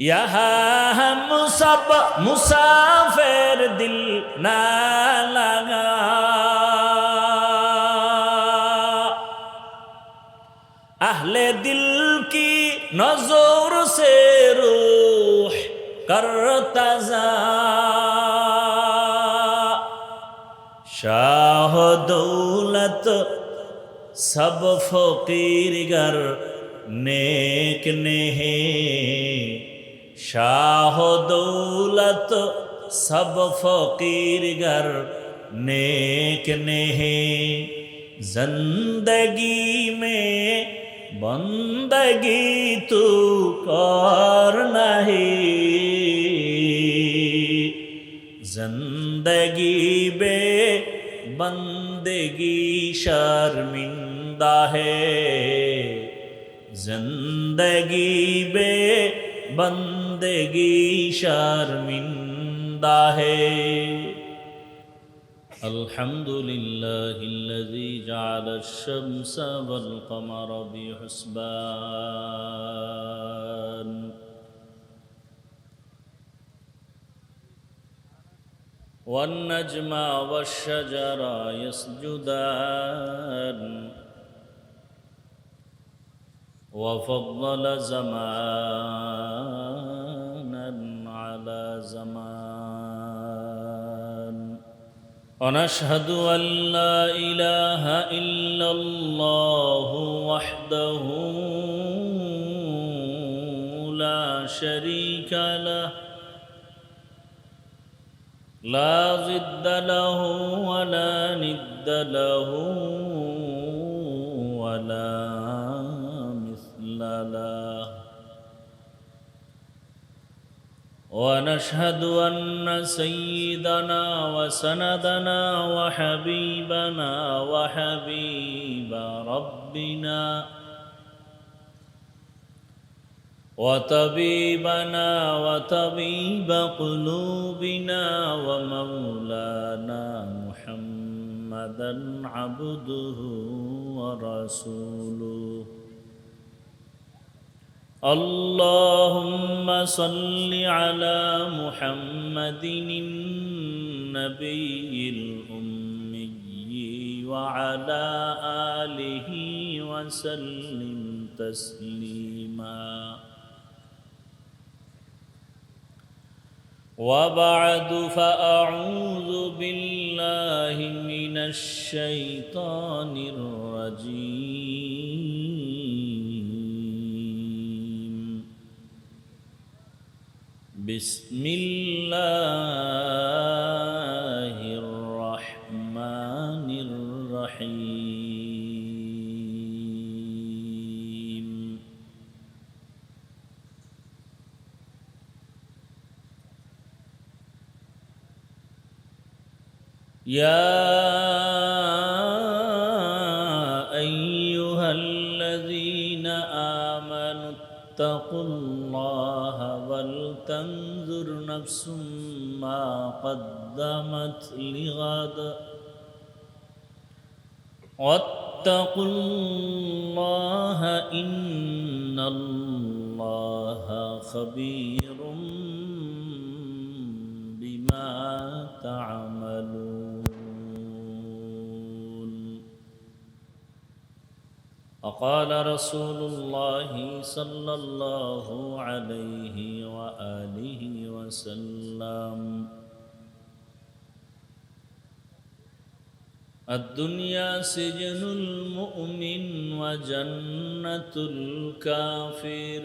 यहाँ हम सब मुसाफिर दिल ना लगा, अहले दिल की नजर से रूह करता जा, शाह दौलत सब फकीर गर नेक नहीं, शाह दौलत सब फकीर गर नेक नहीं, जिंदगी में बंदगी तू कर नहीं, जिंदगी बे बंदगी शर्मिंदा है, जिंदगी बे बंदगी शर्मिंदा है। अल्हम्दुलिल्लाहिल्लज़ी जअलश-शम्स वल-क़मर बिहुस्बान, वन्नज्म वश्शजर यस्जुदान, वफ़द्दल ज़मानन अला ज़मान, वनशहदु अन ला इलाहा इल्लल्लाहु वहदहु ला शरीका लह, ला ज़िद्द लहु वला निद्द लहु वला मिस्ल लह, ونشهد أن سيدنا وسندنا وحبيبنا وحبيب ربنا وطبيبنا وطبيب قلوبنا ومولانا محمدا عبده ورسوله، اللهم صل على محمد النبي الأمي وعلى آله وسلم تسليما، وبعد فأعوذ بالله من الشيطان الرجيم، بسم الله الرحمن الرحيم، يا أيها الذين آمنوا اتقوا الله ولتنظر نفس ما قدمت لغد، واتقوا الله إن الله خبير بما تعملون. وقال رسول الله صلى الله عليه وآله وسلم: الدنيا سجن المؤمن وجنة الكافر.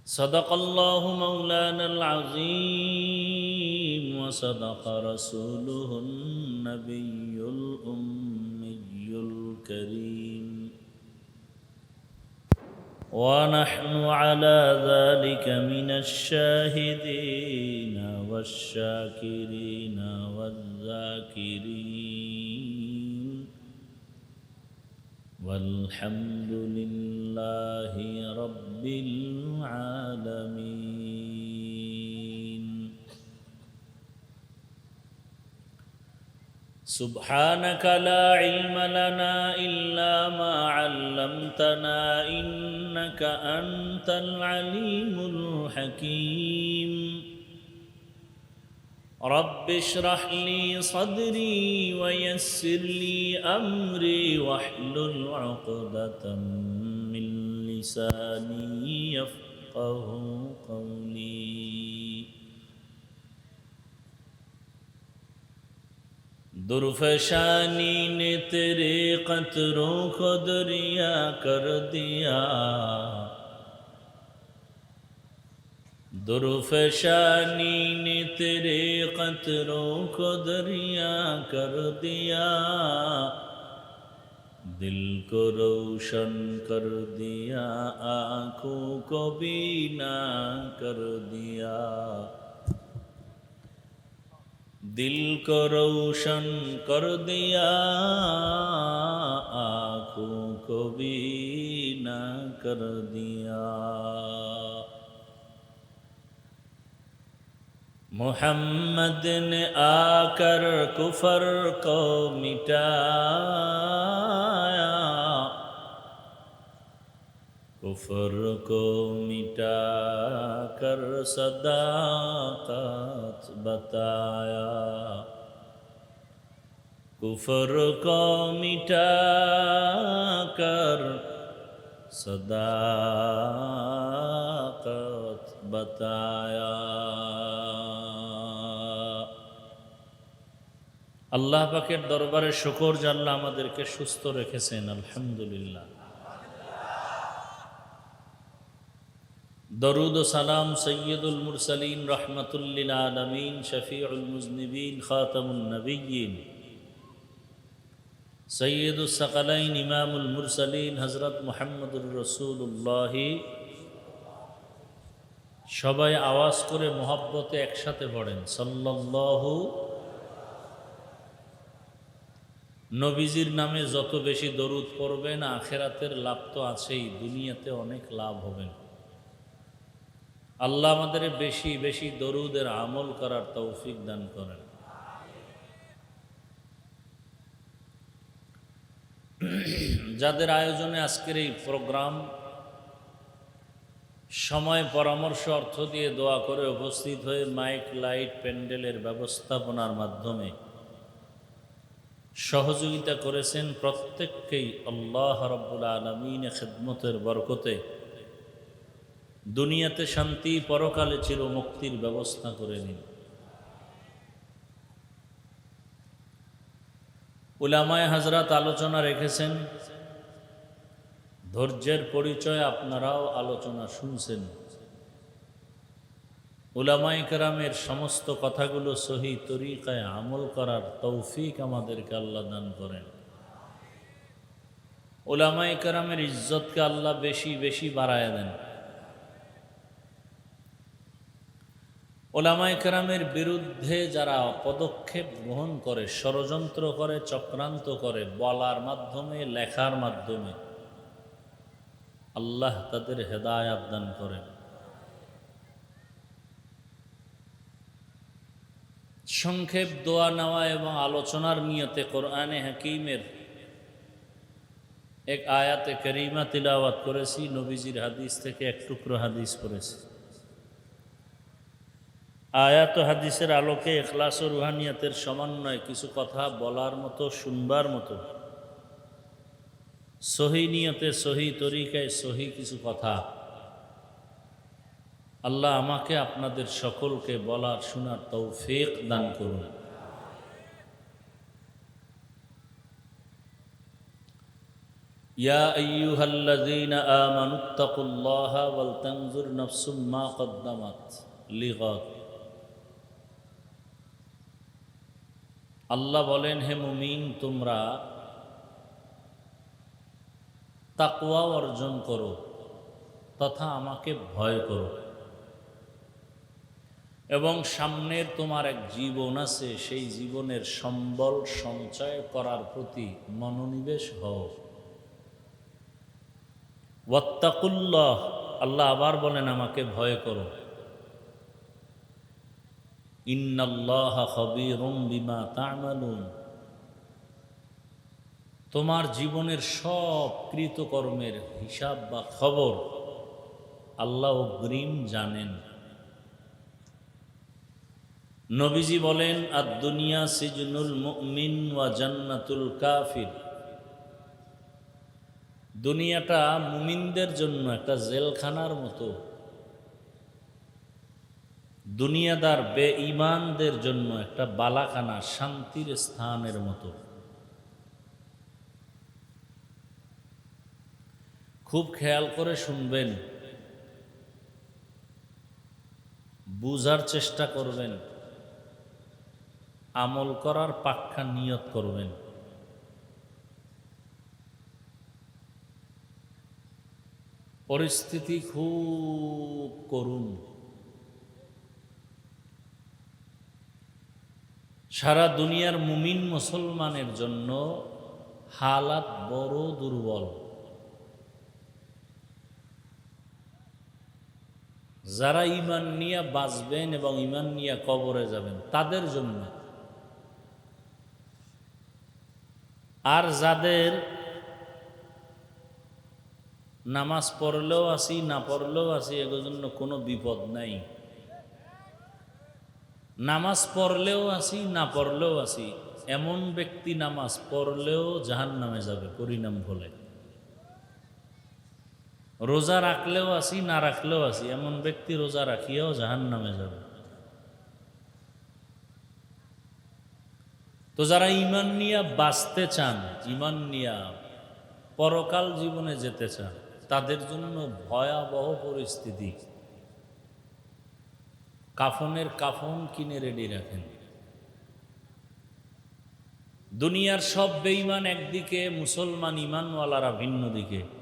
صدق الله مولانا العظيم وصدق رسوله النبي الأمي الكريم، ونحن على ذلك من الشاهدين والشاكرين والذاكرين، والحمد لله رب العالمين. سبحانك لا علم لنا إلا ما علمتنا إنك أنت العليم الحكيم رب اشرح لي صدري ويسر لي أمري واحلل عقدة من لساني يفقه قولي दुर्फशानी ने तेरे कतरों को दरिया कर दिया दुर्फशानी ने तेरे कतरों को दरिया कर दिया दिल को रोशन कर दिया आँखों को बीना कर दिया दिल को रोशन कर दिया आँखों को बीना कर दिया मोहम्मद ने आकर कुफर को मिटाया कुफर को मिटा कर सदाकत बताया कुफर को मिटा कर सदाकत बताया আল্লাহ পাকের দরবারে শুকর যে আল্লাহ আমাদেরকে সুস্থ রেখেছেন আলহামদুলিল্লাহ দরুদ ও সালাম সৈয়দুল মুরসালিন রহমাতুল লিল আলামিন শফিউল মুজনিবিন খাতামুন নবিয়্যিন সৈয়দুস সাকালাইন ইমামুল মুরসালিন হযরত মুহাম্মদুর রাসূলুল্লাহ সবাই আওয়াজ করে মোহাব্বতে একসাথে পড়েন সাল্লাল্লাহু নবীজির নামে যত বেশি দরুদ পড়বেন আখিরাতের লাভ তো আছেই দুনিয়াতে অনেক লাভ হবে আল্লাহ আমাদের বেশি বেশি দরুদের আমল করার তৌফিক দান করেন যাদের আয়োজনে আজকের এই প্রোগ্রাম সময় পরামর্শ অর্থ দিয়ে দোয়া করে উপস্থিত হয়ে মাইক লাইট প্যান্ডেলের ব্যবস্থাপনার মাধ্যমে সহযোগিতা করেছেন প্রত্যেককেই আল্লাহ রাব্বুল আলামিনের খিদমতের বরকতে দুনিয়াতে শান্তি পরকালে চির মুক্তির ব্যবস্থা করে নিন উলামায়ে হযরত আলোচনা রেখেছেন ধৈর্যের পরিচয় আপনারাও আলোচনা শুনছেন উলামায়ে কেরামের সমস্ত কথাগুলো সহি তরিকায় আমল করার তৌফিক আমাদেরকে আল্লাহ দান করেন উলামায়ে কেরামের ইজ্জতকে আল্লাহ বেশি বেশি বাড়ায় দেন উলামায়ে কেরামের বিরুদ্ধে যারা পদক্ষেপ গ্রহণ করে ষড়যন্ত্র করে চক্রান্ত করে বলার মাধ্যমে লেখার মাধ্যমে আল্লাহ তাদের হেদায়েত দান করেন সংক্ষেপ দোয়া নেওয়া এবং আলোচনার নিয়তে কোরআনে হাকিমের এক আয়াতে কারিমা তিলাওয়াত করেছি নবীজির হাদিস থেকে এক টুকরো হাদিস করেছি আয়াত ও হাদিসের আলোকে ইখলাস ও রুহানিয়াতের সমন্বয়ে কিছু কথা বলার মতো শুনবার মতো সহি নিয়তে সহি তরিকায় সহি কিছু কথা আল্লাহ আমাকে আপনাদের সকলকে বলার শোনার তৌফিক দান করুন ইয়া আইয়ুহাল্লাযীনা আমানুত্তাকুল্লাহা ওয়াল তানজুর নাফসুম মা কদ্দামাত লিগাদ আল্লাহ বলেন হে মুমিন তোমরা তাকওয়া অর্জন করো তথা আমাকে ভয় করো এবং সামনের তোমার এক জীবন আছে সেই জীবনের সম্বল সঞ্চয় করার প্রতি মনোনিবেশ হও ওয়াত্তাকুল্লাহ আল্লাহ আবার বলেন আমাকে ভয় করো ইন্নাল্লাহা খাবীরুম বিমা তা'মালুন তোমার জীবনের সব কৃতকর্মের হিসাব বা খবর আল্লাহ অগ্রিম জানেন। নবীজি বলেন, আদ-দুনিয়া সিজনুল মুমিন ওয়া জান্নাতুল কাফির। দুনিয়াটা মুমিনদের জন্য একটা জেলখানার মতো, দুনিয়াদার বেঈমানদের জন্য একটা বালাখানা, শান্তির স্থানের মতো। খুব খেয়াল করে শুনবেন, বুঝার চেষ্টা করবেন, আমল করার পাক্কা নিয়ত করবেন। পরিস্থিতি খুব করুণ। সারা দুনিয়ার মুমিন মুসলমানের জন্য হালাত বড় দুর্বল। যারা ঈমান নিয়ে বাঁচবেন এবং ঈমান নিয়ে কবরে যাবেন তাদের জন্য, আর যাদের নামাজ পড়লেও আসি না পড়লেও আসি এগুলোর জন্য কোনো বিপদ নাই। নামাজ পড়লেও আসি না পড়লেও আসি এমন ব্যক্তি নামাজ পড়লেও জাহান্নামে যাবে পরিণাম বলে। রোজা রাখলেও আসি না রাখলেও আসি এমন ব্যক্তি রোজা রাখিয়াও জাহান্নামে যাবে। তো যারা ঈমান নিয়ে বাঁচতে চান, ঈমান নিয়ে পরকাল জীবনে যেতে চান, তাদের জন্য ভয়াবহ পরিস্থিতি। কাফনের কাফন কিনে রেডি রাখেন। দুনিয়ার সব বেঈমান একদিকে, মুসলমান ঈমানওয়ালারা ভিন্ন দিকে।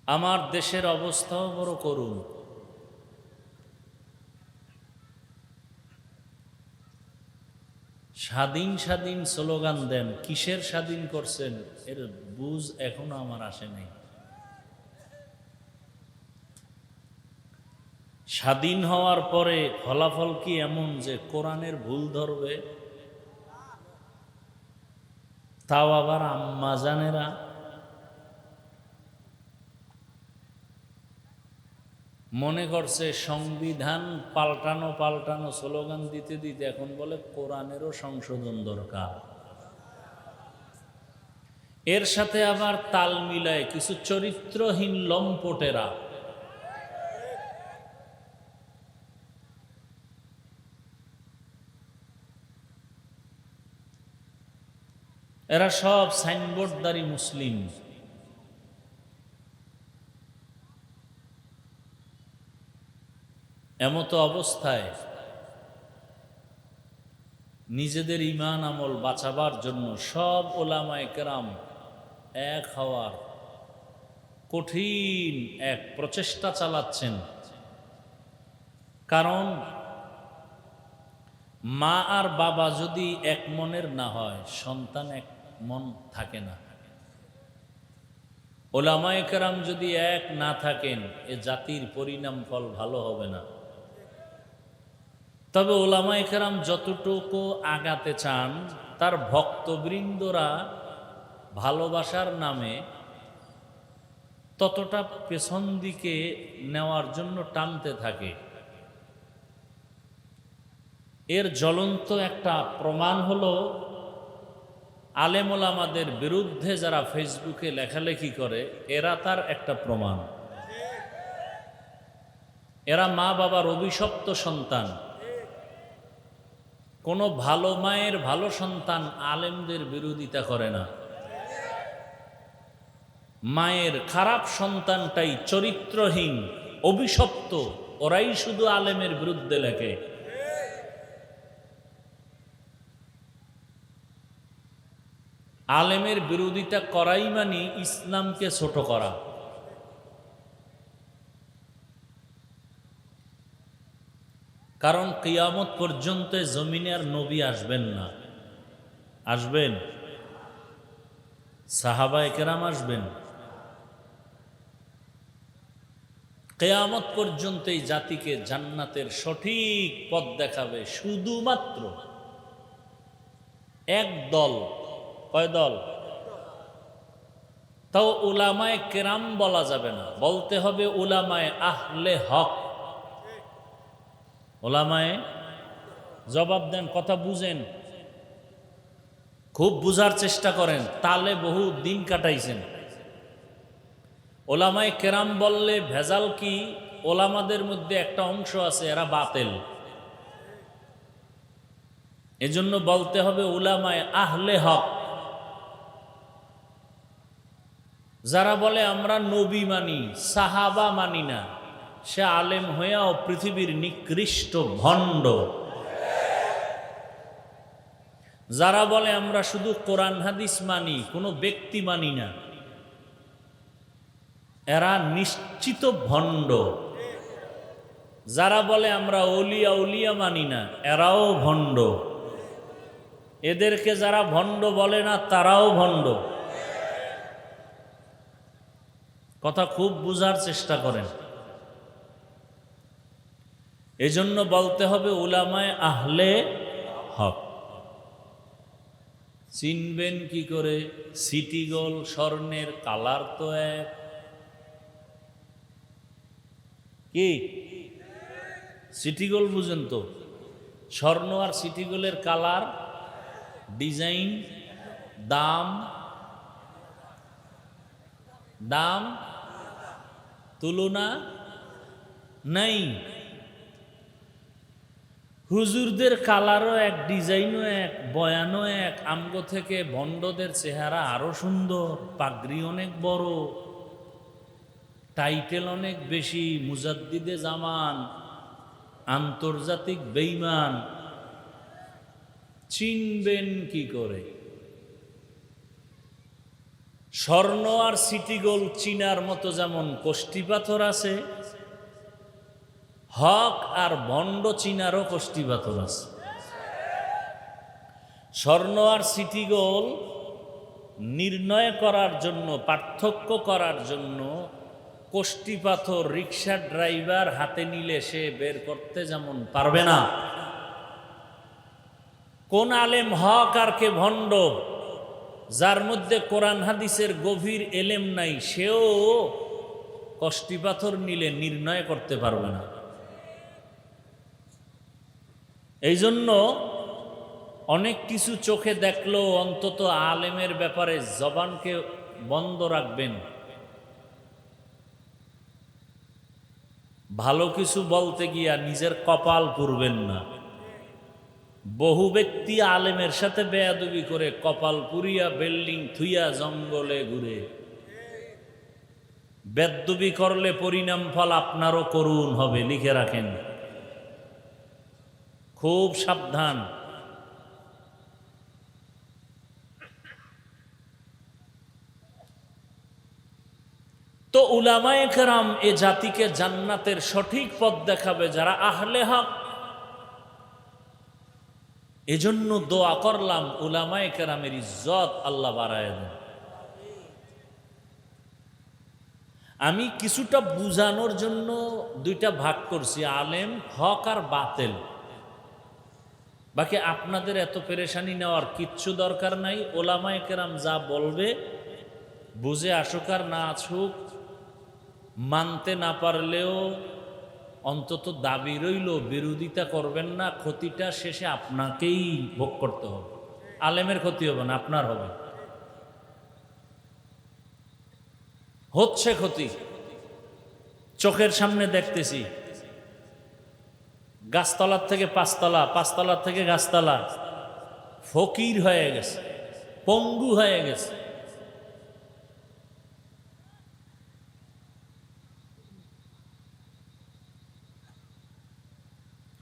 আমার দেশের অবস্থাও বড় করুণ। স্বাধীন স্বাধীন স্লোগান দেন, কিসের স্বাধীন করছেন এর বুঝ এখনো আমার আসে নাই। স্বাধীন হওয়ার পরে ফলাফল কি এমন যে কোরআনের ভুল ধরবে? তাও আবার আম্মাজানেরা। মনে করছে সংবিধান পাল্টানো পাল্টানো স্লোগান দিতে দিতে এখন বলে কোরআনেরও সংশোধন দরকার। এর সাথে আবার তাল মিলায় কিছু চরিত্রহীন লম্পটেরা এরা সব সাইনবোর্ডদারি মুসলিম। এমতো অবস্থায় নিজেদের ঈমান আমল বাঁচাবার জন্য সব ওলামায়ে কেরাম এক হওয়ার কঠিন এক প্রচেষ্টা চালাচ্ছেন। কারণ মা আর বাবা যদি এক মনের না হয়, সন্তান এক মন থাকে না। ওলামায়ে কেরাম যদি এক না থাকেন, এ জাতির পরিণাম ফল ভালো হবে না। তবে ওলামায়ে কেরাম যতটুকু আগাতে চান, তার ভক্তবৃন্দরা ভালোবাসার নামে ততটা পেছন দিকে নেওয়ার জন্য টানতে থাকে। এর জ্বলন্ত একটা প্রমাণ হলো আলেম ওলামাদের বিরুদ্ধে যারা ফেসবুকে লেখালেখি করে, এরা তার একটা প্রমাণ। এরা মা বাবার অভিশপ্ত সন্তান। কোনো ভালো মায়ের ভালো সন্তান আলেমদের বিরোধিতা করে না। মায়ের খারাপ সন্তানটাই চরিত্রহীন, অভিশপ্ত, ওরাই শুধু আলেমের বিরুদ্ধে লেখে। আলেমের বিরোধিতা করাই মানে ইসলামকে ছোট করা। কারণ কিয়ামত পর্যন্ত জমিনে আর নবী আসবেন না। আসবেন? সাহাবায়ে কেরাম আসবেন? কিয়ামত পর্যন্ত এই জাতিকে জান্নাতের সঠিক পথ দেখাবে শুধুমাত্র এক দল। কয় দল? তাও উলামায়ে কেরাম বলা যাবে না, বলতে হবে উলামায়ে আহলে হক। উলামায়ে, জবাব দেন, কথা বুঝেন, খুব বুঝার চেষ্টা করেন, তালে বহু দিন কাটাইছেন। ওলামায়ে কেরাম বললে ভেজাল কি? ওলামাদের মধ্যে একটা অংশ আছে এরা বাতেল, এজন্য বলতে হবে উলামায়ে আহলে হক। যারা বলে আমরা নবী মানি, সাহাবা মানি না, সে আলেম হইয়াও পৃথিবীর নিকৃষ্ট ভণ্ড। যারা বলে আমরা শুধু কোরআন হাদিস মানি, কোনো ব্যক্তি মানি না, এরা নিশ্চিত ভণ্ড। যারা বলে আমরা ওলিয়া উলিয়া মানি না, এরাও ভণ্ড। এদেরকে যারা ভণ্ড বলে না, তারাও ভণ্ড। কথা খুব বুঝার চেষ্টা করেন। এজন্য বলতে হবে উলামায়ে আহলে হক। চিনবেন কি করে? সিটি গোল স্বর্ণের কালার তো এক। কি সিটি গোল বুঝেন তো? স্বর্ণ আর সিটি গোলের কালার, ডিজাইন, দাম, দাম তুলনা নাই। হুজুরদের কালারও এক, ডিজাইনও এক, বয়ানও এক। আমগো থেকে ভণ্ডদের চেহারা আরো সুন্দর, পাগড়ি অনেক বড়, টাইটেল অনেক বেশি, মুজাদ্দিদে জামান, আন্তর্জাতিক বেঈমান। চিনবেন কি করে? স্বর্ণ আর সিটি গোল চিনার মতো যেমন কোষ্ঠী পাথর আছে, হক আর ভণ্ড চিনারও কোষ্ঠী পাথর আছে। স্বর্ণ আর সিটি গোল নির্ণয় করার জন্য, পার্থক্য করার জন্য কোষ্ঠী পাথর রিক্সা ড্রাইভার হাতে নিলে সে বের করতে যেমন পারবে না, কোন আলেম হক আর কে ভণ্ড, যার মধ্যে কোরআন হাদিসের গভীর এলেম নাই, সেও কোষ্ঠী পাথর নিলে নির্ণয় করতে পারবে না। এই জন্য অনেক কিছু চোখে দেখলেও অন্তত আলেমের ব্যাপারে জবানকে বন্ধ রাখবেন। ভালো কিছু বলতে গিয়া নিজের কপাল পুড়বেন না। বহু ব্যক্তি আলেমের সাথে বেয়াদবি করে কপাল পুড়িয়া বিল্ডিং থুইয়া জঙ্গলে ঘুরে। বেয়াদবি করলে পরিণাম ফল আপনারও করুণ হবে, লিখে রাখেন, খুব সাবধান। তো উলামায়ে কেরাম এ জাতিকে জান্নাতের সঠিক পথ দেখাবে, যারা আহলে হক। এজন্য দোয়া করলাম উলামায়ে কেরামের ইজ্জত আল্লাহ বাড়ায় দেন। আমি কিছুটা বুঝানোর জন্য দুইটা ভাগ করছি, আলেম হক আর বাতেল। বাকি আপনাদের এত পেরেশানি নেওয়ার কিচ্ছু দরকার নাই। উলামায়ে কেরাম যা বলবে, বুঝে আসুক আর না আসুক, মানতে না পারলেও অন্তত দাবি রইল বিরোধিতা করবেন না। ক্ষতিটা শেষে আপনাকেই ভোগ করতে হবে। আলেমের ক্ষতি হবে না, আপনার হবে। হচ্ছে ক্ষতি, চোখের সামনে দেখতেছি। গাছতলার থেকে পাঁচতলা, পাঁচতলার থেকে গাছতলা, ফকির হয়ে গেছে, পঙ্গু হয়ে গেছে।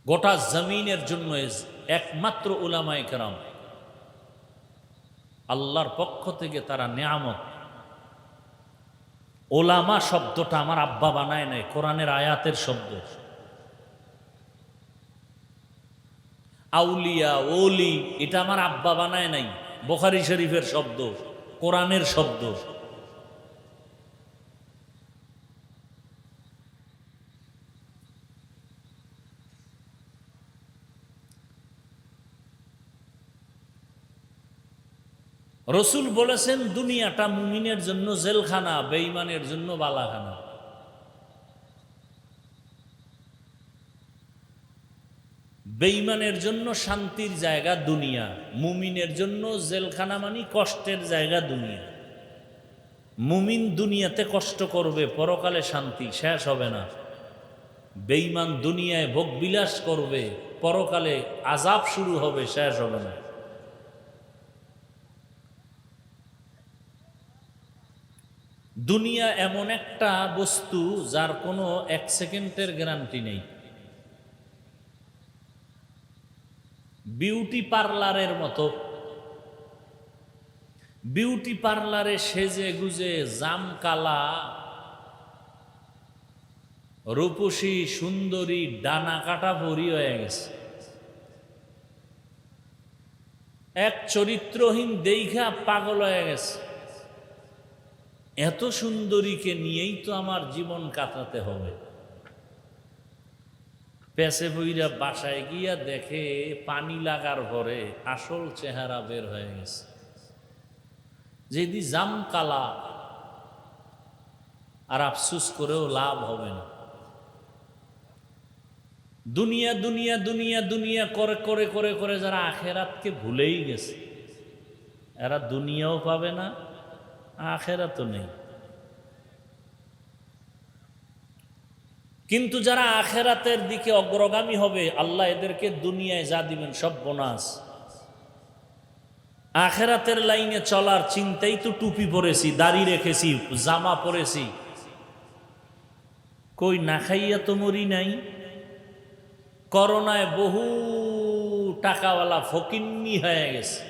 গোটা জমিনের জন্য একমাত্র উলামায়ে কেরাম, আল্লাহর পক্ষ থেকে তারা নেয়ামত। ওলামা শব্দটা আমার আব্বা বানায় নাই, কোরআনের আয়াতের শব্দ। আউলিয়া ওলি এটা আমার আব্বা বানায় নাই, বুখারী শরীফের শব্দ, কোরআনের শব্দ। রসুল বলেছেন দুনিয়াটা মুমিনের জন্য জেলখানা, বেঈমানের জন্য বালাখানা। বেঈমানের জন্য শান্তির জায়গা দুনিয়া, মুমিনের জন্য জেলখানা মানে কষ্টের জায়গা দুনিয়া। মুমিন দুনিয়াতে কষ্ট করবে, পরকালে শান্তি শেষ হবে না। বেঈমান দুনিয়ায় ভোগবিলাস করবে, পরকালে আযাব শুরু হবে, শেষ হবে না। দুনিয়া এমন একটা বস্তু যার কোনো এক সেকেন্ডের গ্যারান্টি নেই। বিউটি পার্লারের মতো, বিউটি পার্লারে সেজে গুজে জামকালা রূপসী সুন্দরী ডানা কাটা ভরি হয়ে গেছে। এক চরিত্রহীন দেইখা পাগল হয়ে গেছে, এত সুন্দরীকে নিয়েই তো আমার জীবন কাটাতে হবে। পেছে বইরা বাসায় গিয়া দেখে পানি লাগার পরে আসল চেহারা বের হয়ে গেছে। যেদি জাম কালা, আর আফসুস করেও লাভ হবে না। দুনিয়া দুনিয়া দুনিয়া দুনিয়া করে করে করে করে যারা আখেরাতকে ভুলেই গেছে, এরা দুনিয়াও পাবে না, আখেরাতও নেই। কিন্তু যারা আখেরাতের দিকে অগ্রগামী হবে, আল্লাহ এদেরকে দুনিয়ায় যা দিবেন সব বোনাস। আখেরাতের লাইনে চলার চিন্তাই তো টুপি পরেছি, দাড়ি রেখেছি, জামা পরেছি, কই না খাইয়া তো মরি নাই। করোনায় বহু টাকাওয়ালা ফকিন্নি হয়ে গেছে,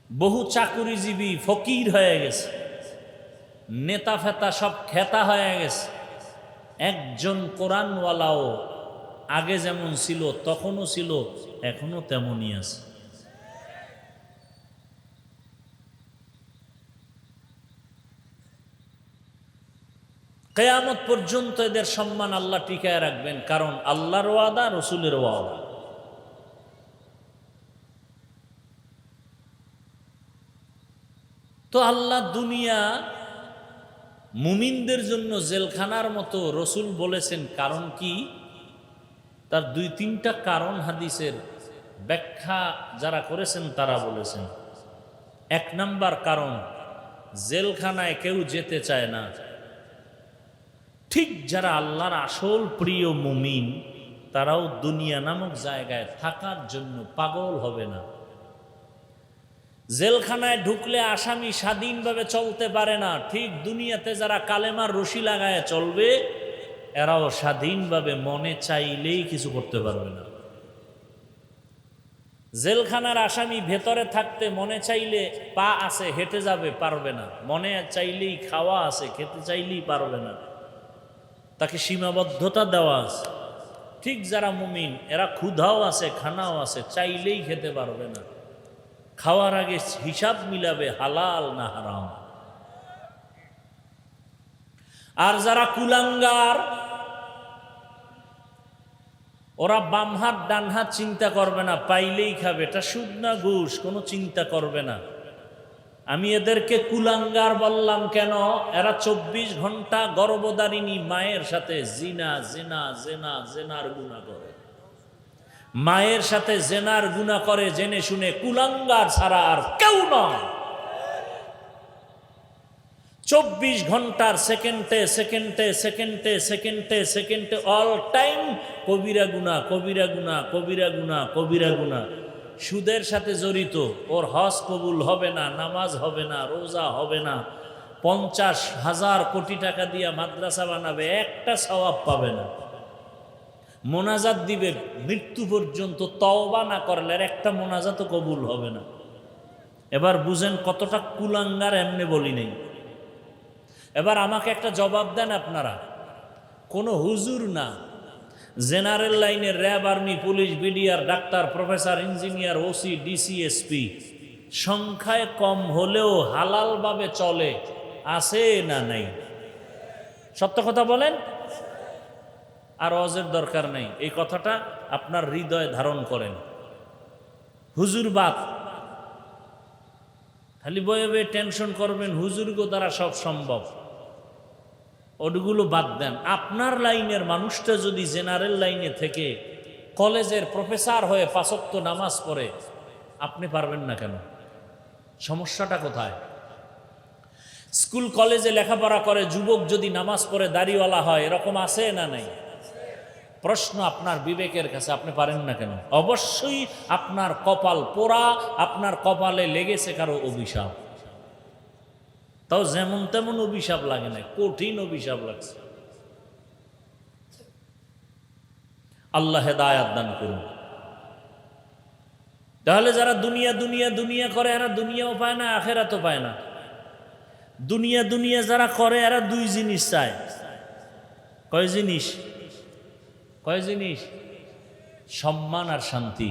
বহু চাকুরিজীবী ফকির হয়ে গেছে, নেতা ফেতা সব খেতা হয়ে গেছে। একজন কোরআনওয়ালাও আগে যেমন ছিল তখনও ছিল, এখনো তেমনই আছে। কিয়ামত পর্যন্ত এদের সম্মান আল্লাহ টিকায় রাখবেন, কারণ আল্লাহর ওয়াদা, রসুলের ওয়াদা। তো আল্লাহ দুনিয়া মুমিনদের জন্য জেলখানার মতো রসুল বলেছেন। কারণ কি? তার দুই তিনটা কারণ হাদিসের ব্যাখ্যা যারা করেছেন তারা বলেছেন। এক নাম্বার কারণ, জেলখানায় কেউ যেতে চায় না। ঠিক যারা আল্লাহর আসল প্রিয় মুমিন, তারাও দুনিয়া নামক জায়গায় থাকার জন্য পাগল হবে না। জেলখানায় ঢুকলে আসামি স্বাধীনভাবে চলতে পারে না, ঠিক দুনিয়াতে যারা কালেমার রশি লাগায় চলবে, এরাও স্বাধীনভাবে মনে চাইলেই কিছু করতে পারবে না। জেলখানার আসামি ভেতরে থাকতে মনে চাইলে পা আছে হেঁটে যাবে, পারবে না। মনে চাইলেই খাওয়া আছে, খেতে চাইলেই পারবে না, তাকে সীমাবদ্ধতা দেওয়া আছে। ঠিক যারা মুমিন, এরা ক্ষুধাও আছে, খানাও আছে, চাইলেই খেতে পারবে না। খাওয়ার আগে হিসাব মিলাবে হালাল না হারাম। আর যারা কুলাঙ্গার, ওরা বাম হাত ডান হাত চিন্তা করবে না, পাইলেই খাবে। এটা সুদ না ঘুষ, কোনো চিন্তা করবে না। আমি এদেরকে কুলাঙ্গার বললাম কেন? এরা 24 ঘন্টা গর্ভধারিণী মায়ের সাথে জিনা জিনা জিনা জেনার গুনাহ করে, মায়ের সাথে জেনার গুনাহ করে জেনে শুনে। কুলাঙ্গার ছাড়া আর কেউ নয়। 24 ঘন্টার সেকেন্ডে সেকেন্ডে সেকেন্ডে সেকেন্ডে সেকেন্ডে অল টাইম কবিরা গুনাহ, কবিরা গুনাহ, কবিরা গুনাহ, কবিরা গুনাহ। সুদের সাথে জড়িত, ওর হজ কবুল হবে না, নামাজ হবে না, রোজা হবে না। 50,000 কোটি টাকা দিয়া মাদ্রাসা বানাবে, একটা সওয়াব পাবে না। মোনাজাত দিবে মৃত্যু পর্যন্ত, তওবা না করলে একটা মোনাজাতও কবুল হবে না। এবার বুঝেন কতটা কুলাঙ্গার, এমনি বলি নেই। এবার আমাকে একটা জবাব দেন আপনারা, কোনো হুজুর না, জেনারেল লাইনের RAB, army, police, BDR, doctor, professor, engineer, OC, DC, SP সংখ্যায় কম হলেও হালালভাবে চলে, আছে না নাই? সত্য কথা বলেন। আর ওয়াজের দরকার নেই, এই কথাটা আপনার হৃদয়ে ধারণ করেন। হুজুর বাদ, খালি বয়ে বয়ে টেনশন করবেন হুজুরগো দ্বারা সব সম্ভব, ওগুলো বাদ দেন। আপনার লাইনের মানুষটা যদি জেনারেল লাইনে থেকে কলেজের প্রফেসর হয়ে 5 ওয়াক্ত নামাজ পড়ে, আপনি পারবেন না কেন? সমস্যাটা কোথায়? স্কুল কলেজে লেখাপড়া করে যুবক যদি নামাজ পড়ে দাড়িওয়ালা হয়, এরকম আছে না নাই? প্রশ্ন আপনার বিবেকের কাছে, আপনি পারেন না কেন? অবশ্যই আপনার কপাল পোড়া, আপনার কপালে লেগেছে কারো অভিশাপ। তাও যেমন তেমন অভিশাপ লাগে না, কঠিন অভিশাপ লাগছে। আল্লাহ হেদায়াত দান করুন। তাহলে যারা দুনিয়া দুনিয়া দুনিয়া করে, এরা দুনিয়াও পায় না, আখেরাতও পায় না। দুনিয়া দুনিয়া যারা করে, এরা 2 জিনিস চায়। কয় জিনিস? কয় জিনিস? সম্মান আর শান্তি।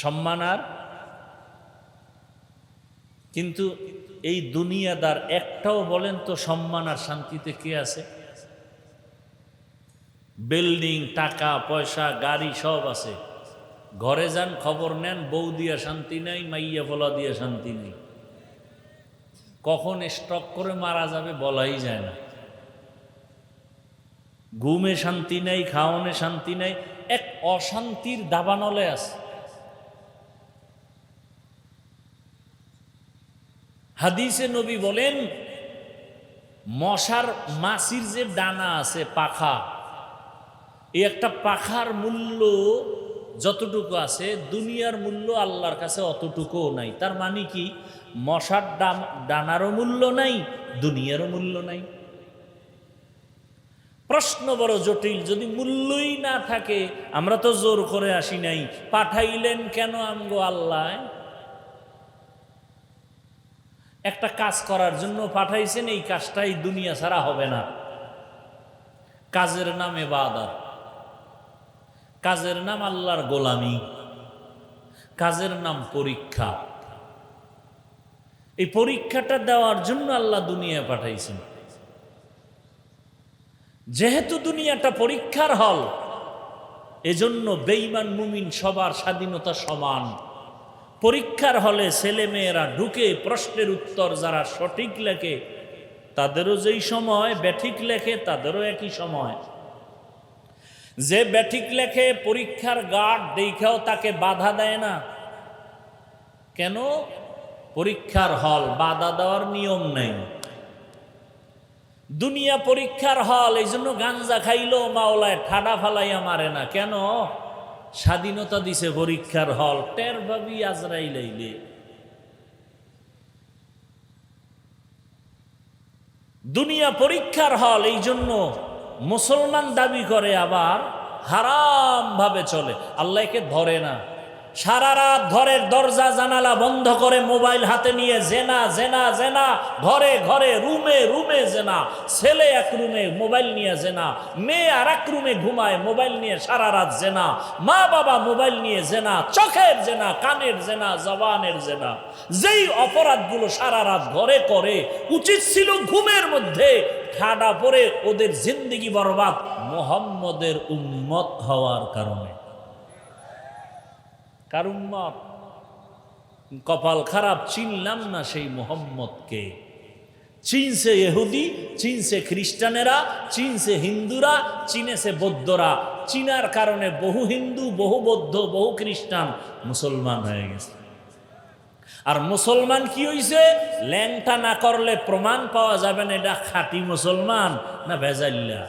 সম্মান আর, কিন্তু এই দুনিয়াদার একটাও বলেন তো সম্মান আর শান্তিতে কে আছে? বিল্ডিং, টাকা পয়সা, গাড়ি সব আছে, ঘরে যান খবর নেন, বউ দিয়া শান্তি নাই, মাইয়া ফলা দিয়া শান্তি নেই। কখন স্ট্রোক করে মারা যাবে বলাই যায় না। ঘুমে শান্তি নাই, খাওয়ানে শান্তি নাই, এক অশান্তির দাবানলে আছে। হাদিসে নবী বলেন, মশার মাছির যে ডানা আছে, পাখা, এই একটা পাখার মূল্য যতটুকু আছে, দুনিয়ার মূল্য আল্লাহর কাছে অতটুকুও নাই। তার মানে কি? মশার ডানারও মূল্য নাই, দুনিয়ারও মূল্য নাই। প্রশ্ন বড় জটিল। যদি মূল্যই না থাকে, আমরা তো জোর করে আসি নাই, পাঠাইলেন কেন আমগো আল্লাহ? একটা কাজ করার জন্য পাঠাইছেন, এই কাজটাই দুনিয়া ছাড়া হবে না। কাজের নাম ইবাদত, কাজের নাম আল্লাহর গোলামি, কাজের নাম পরীক্ষা। এই পরীক্ষাটা দেওয়ার জন্য আল্লাহ দুনিয়া পাঠাইছেন। যেহেতু দুনিয়াটা পরীক্ষার হল, এজন্য বেঈমান মুমিন সবার স্বাধীনতা সমান। পরীক্ষার হলে ছেলে মেয়েরা ঢুকে, প্রশ্নের উত্তর যারা সঠিক লেখে তাদেরও যেই সময়, ব্যাঠিক লেখে তাদেরও একই সময়। যে ব্যাঠিক লেখে, পরীক্ষার গার্ড দেখাও তাকে বাধা দেয় না। কেন? পরীক্ষার হল, বাধা দেওয়ার নিয়ম নেই। দুনিয়া পরীক্ষার হল, এই জন্য গাঞ্জা খাইলেও মাওলায় ঠাডা ফালাইয়া মারে না। কেন? স্বাধীনতা দিছে পরীক্ষার হল, টের ভাবি আজরাইল আইলে। দুনিয়া পরীক্ষার হল, এই জন্য মুসলমান দাবি করে আবার হারাম ভাবে চলে, আল্লাহকে ধরে না। সারা রাত ঘরের দরজা জানালা বন্ধ করে মোবাইল হাতে নিয়ে জেনা জেনা জেনা, ঘরে ঘরে, রুমে রুমে জেনা। ছেলে এক রুমে মোবাইল নিয়ে জেনা, মেয়ে আর এক রুমে ঘুমায় মোবাইল নিয়ে সারা রাত জেনা, মা বাবা মোবাইল নিয়ে জেনা, চোখের জেনা, কানের জেনা, জবানের জেনা। যেই অপরাধগুলো সারা রাত ঘরে করে, উচিত ছিল ঘুমের মধ্যে ঠাডা পরে ওদের জিন্দেগি বরবাদ মুহাম্মদের উম্মত হওয়ার কারণে। কার উম্মত? কপাল খারাপ, চিনলাম না সেই মুহাম্মদকে। চিনছে ইহুদি, চিনছে খ্রিস্টানেরা, চিনছে হিন্দুরা, চিনেছে বৌদ্ধরা। চিনার কারণে বহু হিন্দু, বহু বৌদ্ধ, বহু খ্রিস্টান মুসলমান হয়ে গেছে। আর মুসলমান কি হইছে? ল্যাংটা না করলে প্রমাণ পাওয়া যাবে না এটা খাঁটি মুসলমান না ভেজাইল্লা।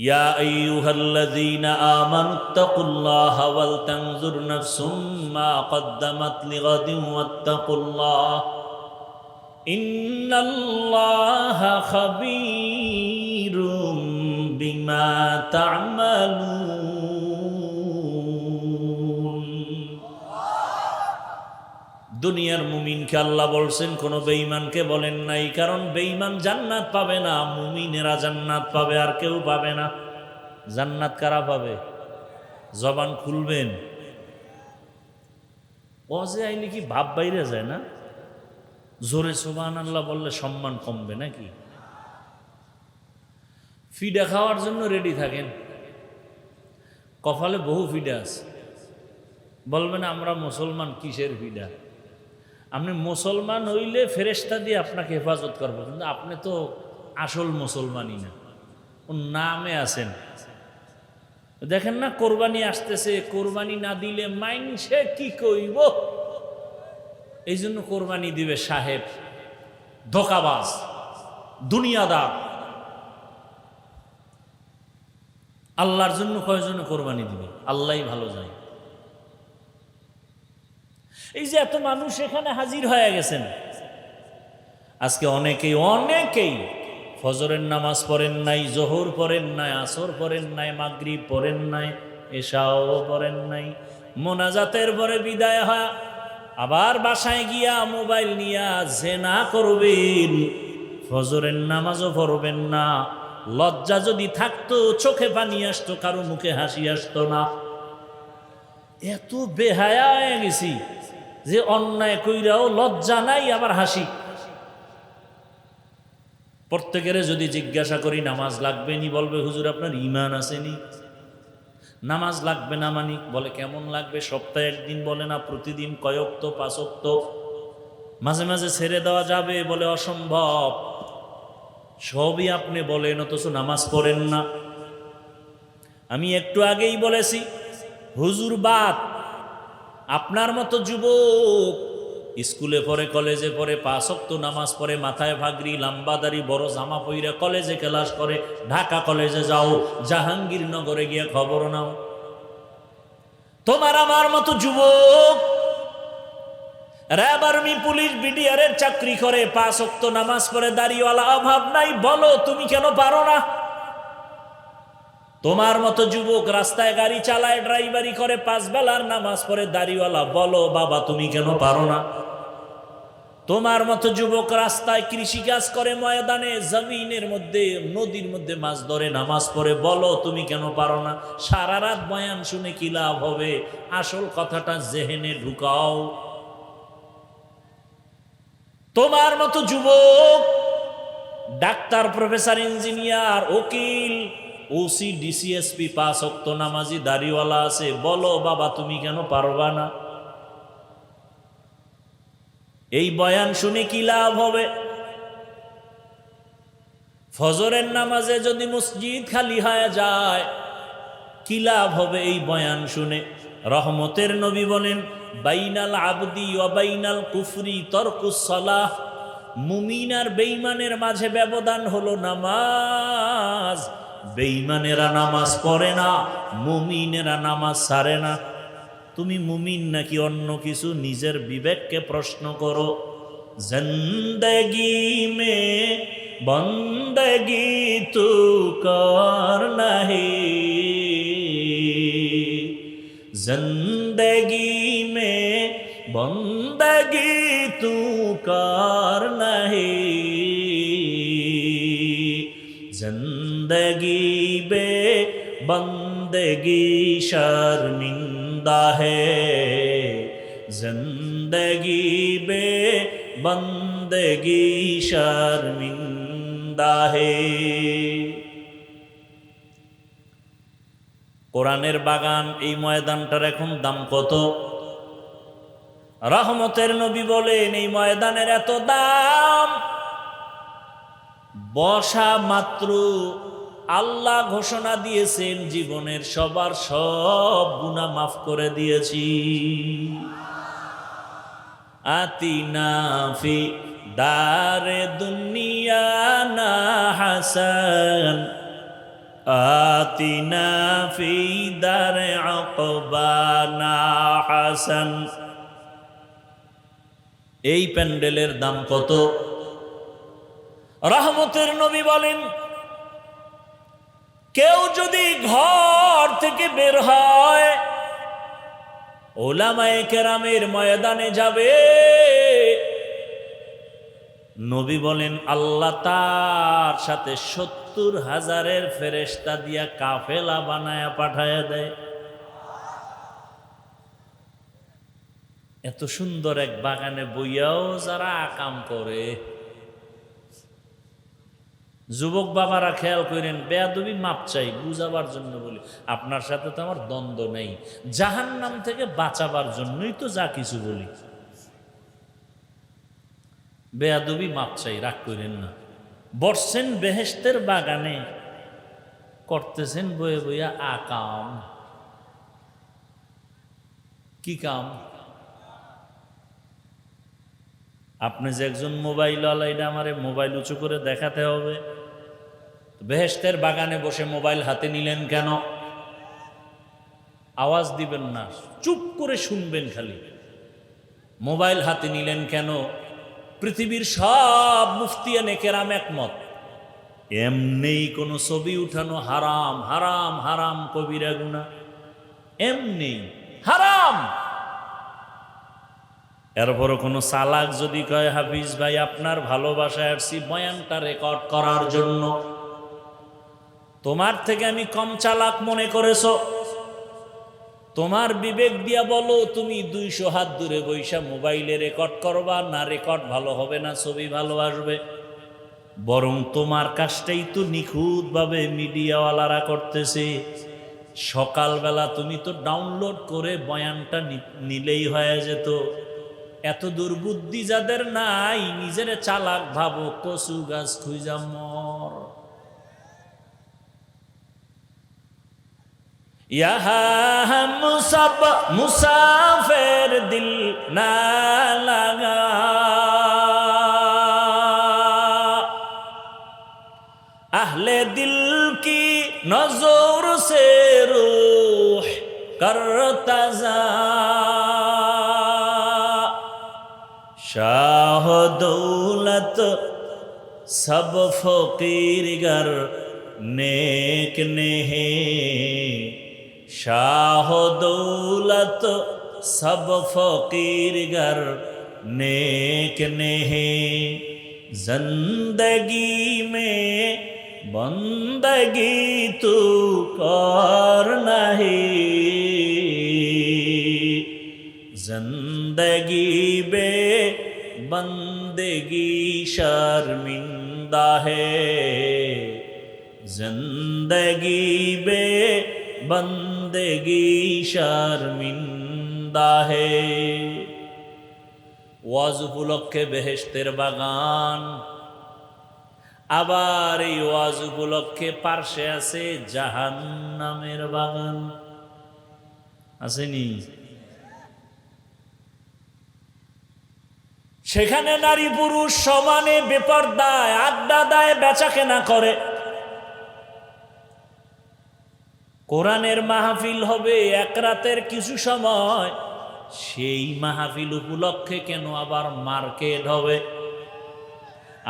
ইয়া আইয়ুহাল্লাযীনা আমানুত্তাকুল্লাহা ওয়াল তানজুর নাফসুম মা কদ্দামাত লিগাদিন ওয়াত্তাকুল্লাহ ইন্নাল্লাহা খাবীরুম বিমা তা'মালুন। দুনিয়ার মুমিনকে আল্লাহ বলছেন, কোন বেঈমানকে বলেন নাই। কারণ বেঈমান জান্নাত পাবে না, মুমিনেরা জান্নাত পাবে, আর কেউ পাবে না। জান্নাত কারা পাবে? জবান খুলবেন। ওয়াজে আইলে কি ভাব বাইরে যায় না? জোরে সুবহানাল্লাহ বললে সম্মান কমবে নাকি? ফিডা খাওয়ার জন্য রেডি থাকেন, কপালে বহু ফিডা আছে। বলবেন আমরা মুসলমান, কিসের বিদা? আপনি মুসলমান হইলে ফেরেশতা দিয়ে আপনাকে হেফাজত করবো, কিন্তু আপনি তো আসল মুসলমানই না, ওর নামে আছেন। দেখেন না কোরবানি আসতেছে, কোরবানি না দিলে মাইনসে কি কইব, এই জন্য কোরবানি দিবে সাহেব, ধোকাবাজ, দুনিয়াদার। আল্লাহর জন্য কয়জনে কোরবানি দিবে? আল্লাহই ভালো যায়। এই যে এত মানুষ এখানে হাজির হয়ে গেছেন, আজকে অনেকেই ফজরের নামাজ পড়েন নাই, জোহর পড়েন নাই, আসর পড়েন নাই, মাগরিব পড়েন নাই, এশাও পড়েন নাই। মোনাজাতের পরে বিদায় হয়, আবার বাসায় গিয়া মোবাইল নিয়া জেনা করবেন, ফজরের নামাজও পড়বেন না। লজ্জা যদি থাকতো চোখে পানি আসতো, কারো মুখে হাসি আসতো না। এত বেহায়া হয়ে গেছি যে অন্যায় কইরাও লজ্জা নাই, আবার হাসি। প্রত্যেকের যদি জিজ্ঞাসা করি নামাজ লাগবে নি, বলবে হুজুর আপনার ইমান আসেনি। নামাজ লাগবে না মানি, বলে কেমন লাগবে? সপ্তাহে একদিন, বলে না প্রতিদিন, কয়ক্ত, পাঁচক্ত। মাঝে মাঝে ছেড়ে দেওয়া যাবে, বলে অসম্ভব। সবই আপনি বলেন, অথচ নামাজ পড়েন না। আমি একটু আগেই বলেছি, হুজুর বাদ। আপনার মতো যুবক স্কুলে পড়ে, কলেজে পড়ে, 5 ওয়াক্ত নামাজ পড়ে, মাথায় ভাগরি, লাম্বাদারি, বড় জামা পইরা কলেজে ক্লাস করে। ঢাকা কলেজে যাও, জাহাঙ্গীরনগরে গিয়ে খবর নাও। তোমার আমার মতো যুবক র্যাব, আর্মি, পুলিশ, বিডিআরের চাকরি করে, 5 ওয়াক্ত নামাজ পড়ে, দাড়িওয়ালা, অভাব নাই। বলো তুমি কেন পারো না? তোমার মতো যুবক রাস্তায় গাড়ি চালায়, ড্রাইভারি করে, 5 বেলার নামাজ পড়ে, দাড়িওয়ালা। বলো বাবা তুমি কেন পারো না? তোমার মতো যুবক রাস্তায় কৃষিকাজ করে, ময়দানে, জমিনের মধ্যে, নদীর মধ্যে মাছ ধরে, নামাজ পড়ে। বলো তুমি কেন পারো না? সারা রাত বয়ান শুনে কি লাভ হবে? আসল কথাটা জেহেনে ঢুকাও। তোমার মতো যুবক ডাক্তার, প্রফেসর, ইঞ্জিনিয়ার, উকিল, ওসি, ডিসিএসপি, 5 ওয়াক্ত নামাজি, দাড়িওয়ালা আছে। বলো বাবা তুমি কেন পারবা না? এই বয়ান শুনে কি লাভ হবে? ফজরের নামাজে যদি মসজিদ খালি হয়ে যায়, কি লাভ হবে এই বয়ান শুনে? রহমতের নবী বলেন, বাইনাল আবদি ওয়া বাইনাল কুফরি তরকুস সালাহ। মুমিন আর বেঈমানের মাঝে ব্যবধান হলো নামাজ। বেঈমানেরা নামাজ পড়ে না, মুমিনেরা নামাজ ছাড়ে না। তুমি মুমিন নাকি অন্য কিছু? নিজের বিবেককে প্রশ্ন করো। জিন্দেগি মে বন্দগি তু করনা হে, जिंदगी में बंदगी तू करना है, जिंदगी बे बंदगी शर्मिंदा है, जिंदगी बे बंदगी शर्मिंदा है। কোরআনের বাগান, এই ময়দানটার এখন দাম কত? রহমতের নবী বলেন, এই ময়দানের এত দাম, বসা মাত্র আল্লাহ ঘোষণা দিয়েছেন জীবনের সবার সব গুনাহ মাফ করে দিয়েছি। আতিনা ফি দারে দুনিয়া না হাসান, আতিনা ফি দারে আকবানা হাসান। এই প্যান্ডেলের দাম কত? রহমতের নবী বলেন, কেউ যদি ঘর থেকে বের হয়, উলামায়ে কেরামের ময়দানে যাবে, নবী বলেন আল্লাহ তার সাথে 70,000 ফেরেশতা দিয়া কাফেলা বানায়া পাঠায়া দেয়। এত সুন্দর এক বাগানে বইয়াও যারা আকাম করে, যুবক বাবারা খেয়াল করেন, বেয়াদবি মাপ চাই, বুঝাবার জন্য বলি। আপনার সাথে তো আমার দ্বন্দ্ব নেই, জাহান্নাম থেকে বাঁচাবার জন্যই তো যা কিছু বলি। বেয়াদবি মাপ চাই, রাগ করেন না। বসছেন বেহেশতের বাগানে, করতেছেন বয়ে বইয়া আকাম। কি কাম? আপনি যে একজন মোবাইল ওয়ালা, এটা আমারে মোবাইল উঁচু করে দেখাতে হবে। বেহেশতের বাগানে বসে মোবাইল হাতে নিলেন কেন? আওয়াজ দিবেন না, চুপ করে শুনবেন খালি। মোবাইল হাতে নিলেন কেন? পৃথিবীর সব মুফতিয়ানে কেরাম একমত, এমনি কোনো ছবি উঠানো হারাম, হারাম, হারাম, কবিরা গুনাহ, এমনি হারাম। এরপরও কোনো চালাক যদি কয়, হাফিজ ভাই আপনার ভালোবাসায় আসছি বয়ানটা রেকর্ড করার জন্য, তোমার থেকে আমি কম চালাক মনে করেছো? তোমার বিবেক দিয়া বলো, তুমি 200 হাত দূরে বৈশা মোবাইলে রেকর্ড করবা না? রেকর্ড ভালো হবে না, ছবি ভালো আসবে? বরং তোমার কাজটাই তো নিখুঁতভাবে মিডিয়াওয়ালারা করতেছে। সকালবেলা তুমি তো ডাউনলোড করে বয়ানটা নিলেই হয়ে যেত। এত দুর্বুদ্ধি যাদের নাই, নিজের চালাক ভাবো, কচু গাছ খুঁজা মর। ইহা মুসাফির দিল না লাগা, আহলে দিল কি নজর সে রূহ করতা যা, শাহ দৌলত সব ফকির গর নেক নেহে, শাহ দৌলত সব ফকির গর নেক নেহে, জিন্দগি মে বন্দগি তু কর নাহি, জিন্দগি বে বন্দগি শर्मिंदा है, जिंदगी बे बंदगी शर्मिंदा है। ওয়াজ উপলক্ষে বেহেশতের বাগান, আবার এই ওয়াজ উপলক্ষে পার্শ্বে আছে জাহান্নামের বাগান। আসেনি? সেখানে নারী পুরুষ সমানে বেপরদায় আড্ডা দেয়, বেচা কেনা করে। কোরআনের মাহফিল হবে এক রাতের কিছু সময়, সেই মাহফিল উপলক্ষে কেন আবার মার্কেট হবে?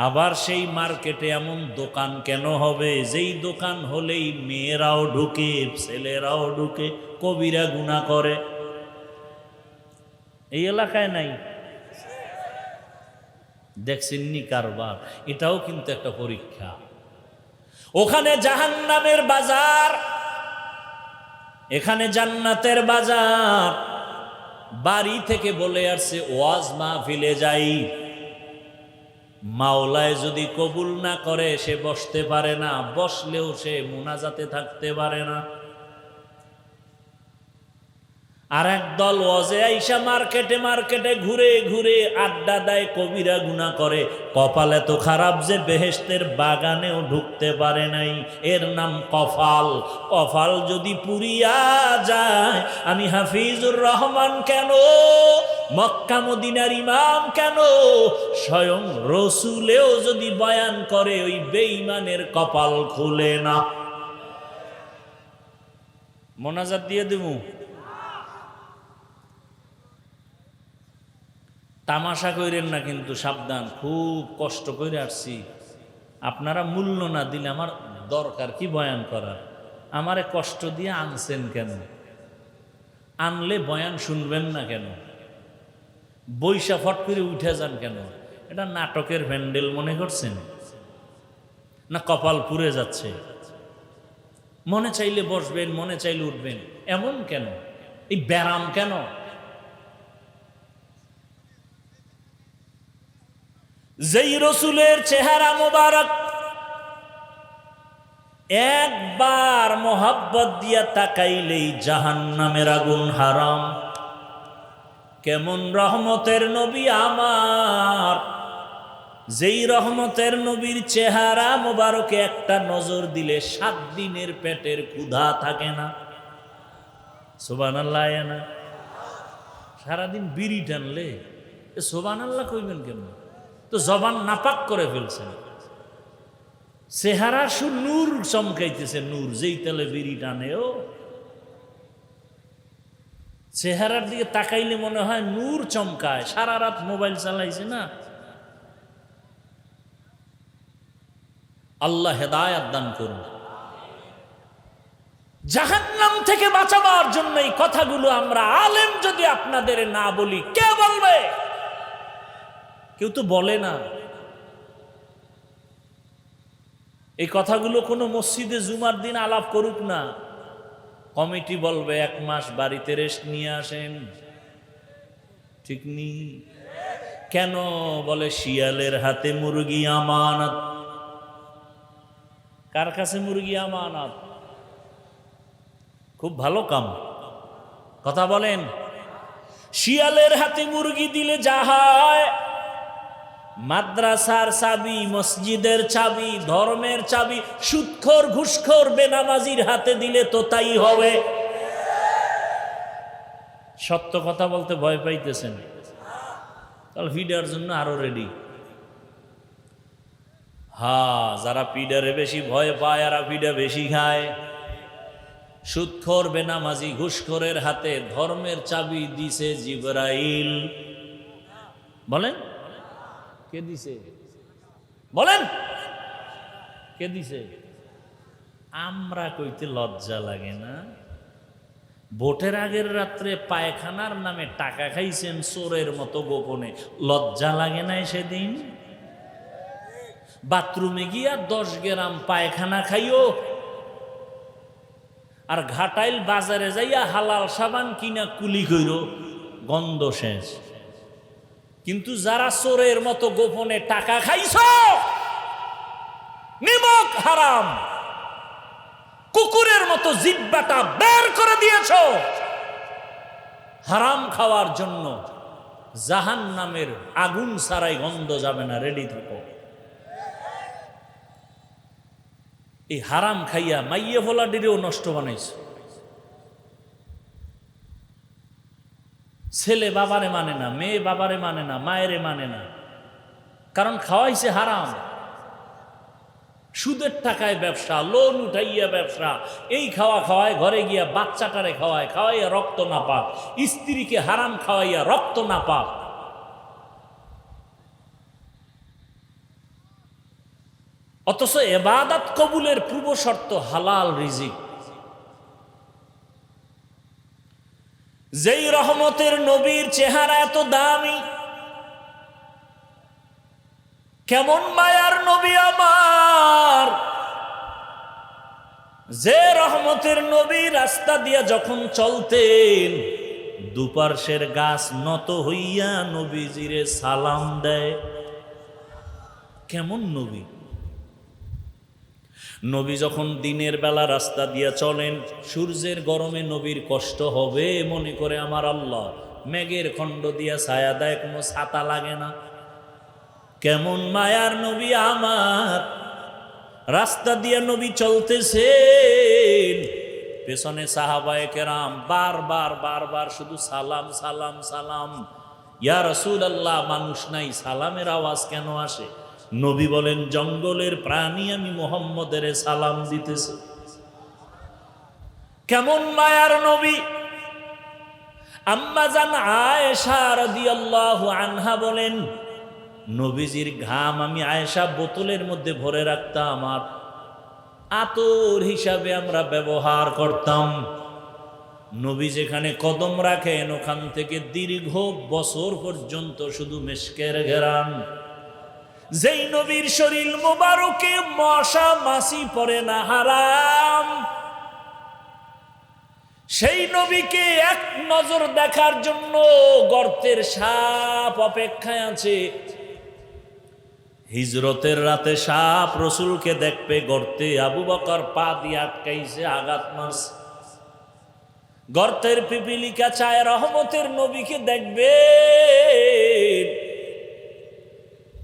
আবার সেই মার্কেটে এমন দোকান কেন হবে যেই দোকান হলেই মেয়েরাও ঢুকে, ছেলেরাও ঢুকে, কবিরা গুনাহ করে? এই এলাকায় নাই? দেখছেননি কারবার? এটাও কিন্তু একটা পরীক্ষা। ওখানে জাহান্নামের বাজার, এখানে জান্নাতের বাজার। বাড়ি থেকে বলে আসছে ওয়াজ মাহফিলে যাই, মাওলায় যদি কবুল না করে সে বসতে পারে না, বসলেও সে মুনাজাতে থাকতে পারে না। আর একদল ওয়াজে আইসা মার্কেটে মার্কেটে ঘুরে ঘুরে আড্ডা দেয়, কবিরা গুনাহ করে। কপাল এত খারাপ যে বেহেশতের বাগানেও ঢুকতে পারে নাই। এর নাম কফাল। কফাল যদি পুরিয়া যায়, আমি হাফিজুর রহমান কেন, মক্কা মদিনার ইমাম কেন, স্বয়ং রসুলেও যদি বয়ান করে, ওই বেঈমানের কপাল খুলে না। মোনাজাত দিয়ে দেবো। তামাশা কইরেন না কিন্তু, সাবধান। খুব কষ্ট করে আসছি, আপনারা মূল্য না দিলে আমার দরকার কি বয়ান করার? আমারে কষ্ট দিয়ে আনছেন কেন? আনলে বয়ান শুনবেন না কেন? বৈশা ফট করে উঠে যান কেন? এটা নাটকের ভ্যান্ডেল মনে করছেন না? কপাল পুড়ে যাচ্ছে? মনে চাইলে বসবেন, মনে চাইলে উঠবেন, এমন কেন? এই ব্যারাম কেন? যেই রসুলের চেহারা মোবারক একবার মোহাব্বত দিয়া তাকাইলেই জাহান্নামের আগুন হারাম। কেমন রহমতের নবী আমার, যেই রহমতের নবীর চেহারা মোবারকে একটা নজর দিলে 7 দিনের পেটের ক্ষুধা থাকে না। সুবহানাল্লাহ। না সারাদিন বিড়ি টানলে সুবহানাল্লাহ কইবেন কেমন? তো জবান নাপাক করে ফেলছেন। চেহারা নূর চমকাইতেছে, নূর। যেই তেলে বিড়ি টানেও চেহারার দিকে তাকাইলে মনে হয় নূর চমকায়। সারা রাত মোবাইল চালাইছে না। আল্লাহ হেদায়েত দান করুন। জাহান্নাম থেকে বাঁচাবার জন্য এই কথাগুলো আমরা আলেম যদি আপনাদের না বলি, কে বলবে? কেউ তো বলে না। এই কথাগুলো কোনো মসজিদে জুমার দিন আলাপ করুক না, কমিটি বলবে 1 মাস বাড়িতে রেস্ট নিয়ে আসেন। ঠিক নি? কেন বলে? শিয়ালের হাতে মুরগি আমানত। কার কাছে মুরগি আমানত? খুব ভালো কাম, কথা বলেন। শিয়ালের হাতে মুরগি দিলে যা হয়, মাদ্রাসার চাবি, মসজিদের চাবি, ধর্মের চাবি সুদখোর ঘুষখোর বেনামাজির হাতে দিলে তো তাই হবে। সত্য কথা বলতে ভয় পাইতেছেন? তাহলে ফিডার জন্য আরো রেডি। যারা পিডারে বেশি ভয় পায়, এরা পিডা বেশি খায়। সুদখোর বেনামাজি ঘুষখোরের হাতে ধর্মের চাবি দিছে জিবরাইল। বলেন কে দিছে? বলেন কে দিছে? আমরা কইতে লজ্জা লাগে না? ভোটের আগের রাত্রে পায়খানার নামে টাকা খাইছেন চোরের মতো গোপনে, লজ্জা লাগে না সেদিন? বাথরুমে গিয়া 10 গ্রাম পায়খানা খাইও, আর ঘাটাইল বাজারে যাইয়া হালাল সাবান কিনা কুলি কইরো, গন্ধ শেষ। কিন্তু যারা চোরের মতো গোপনে টাকা খাইছ, নিমক হারাম, কুকুরের মতো জিহ্বাটা বের করে দিয়েছ হারাম খাওয়ার জন্য, জাহান্নামের আগুন ছাড়াই গন্ধ যাবে না। রেডি থাকো। এই হারাম খাইয়া মাইয়ে ফোলাডিরেও নষ্ট বানাইছে। ছেলে বাবারে মানে না, মেয়ে বাবারে মানে না, মায়েরে মানে না, কারণ খাওয়াইছে হারাম। সুদের টাকায় ব্যবসা, লোন উঠাইয়া ব্যবসা, এই খাওয়ায় ঘরে গিয়া বাচ্চাটারে খাওয়াইয়া রক্ত না পাক, স্ত্রীকে হারাম খাওয়াইয়া রক্ত না পাক। অথচ ইবাদত কবুলের পূর্ব শর্ত হালাল রিজিক। যেই রহমতের নবীর চেহারা এত দামি, কেমন মায়ার নবী আমার, যে রহমতের নবী রাস্তা দিয়া যখন চলতেন, দুপার্শ্বের গাছ নত হইয়া নবীজিরে সালাম দেয়। কেমন নবী! নবী যখন দিনের বেলা রাস্তা দিয়া চলেন, সূর্যের গরমে নবীর কষ্ট হবে মনে করে আমার আল্লাহ মেঘের খণ্ড দিয়া ছায়া দেয়, কোনো ছাতা লাগে না। কেমন মায়ার নবী আমার, রাস্তা দিয়া নবী চলতেছেন, পেছনে সাহাবায়ে কেরাম বারবার শুধু সালাম সালাম সালাম। ইয়া রাসূলুল্লাহ, মানুষ নাই, সালামের আওয়াজ কেন আসে? নবী বলেন, জঙ্গলের প্রাণী আমি মুহাম্মদের সালাম দিতেছে। কেমন মায়ার নবী! আম্মা জান আয়েশা রাদিয়াল্লাহু আনহা বলেন, নবীজির ঘাম আমি আয়েশা বোতলের মধ্যে ভরে রাখতাম, আর আতর হিসাবে আমরা ব্যবহার করতাম। নবী যেখানে কদম রাখেন, ওখান থেকে দীর্ঘ বছর পর্যন্ত শুধু মেশকের ঘেরান। যেই নবীর শরীর মোবারকে মশা মাছি পড়ে না, হারাম, সেই নবীকে এক নজর দেখার জন্য গর্তের সাপ অপেক্ষায় আছে। হিজরতের রাতে সাপ রসুলকে দেখবে গর্তে, আবু বকর পা দিয়ে আটকাইছে, আঘাত মারছে। গর্তের পিপিলিকা চায় রহমতের নবীকে দেখবে,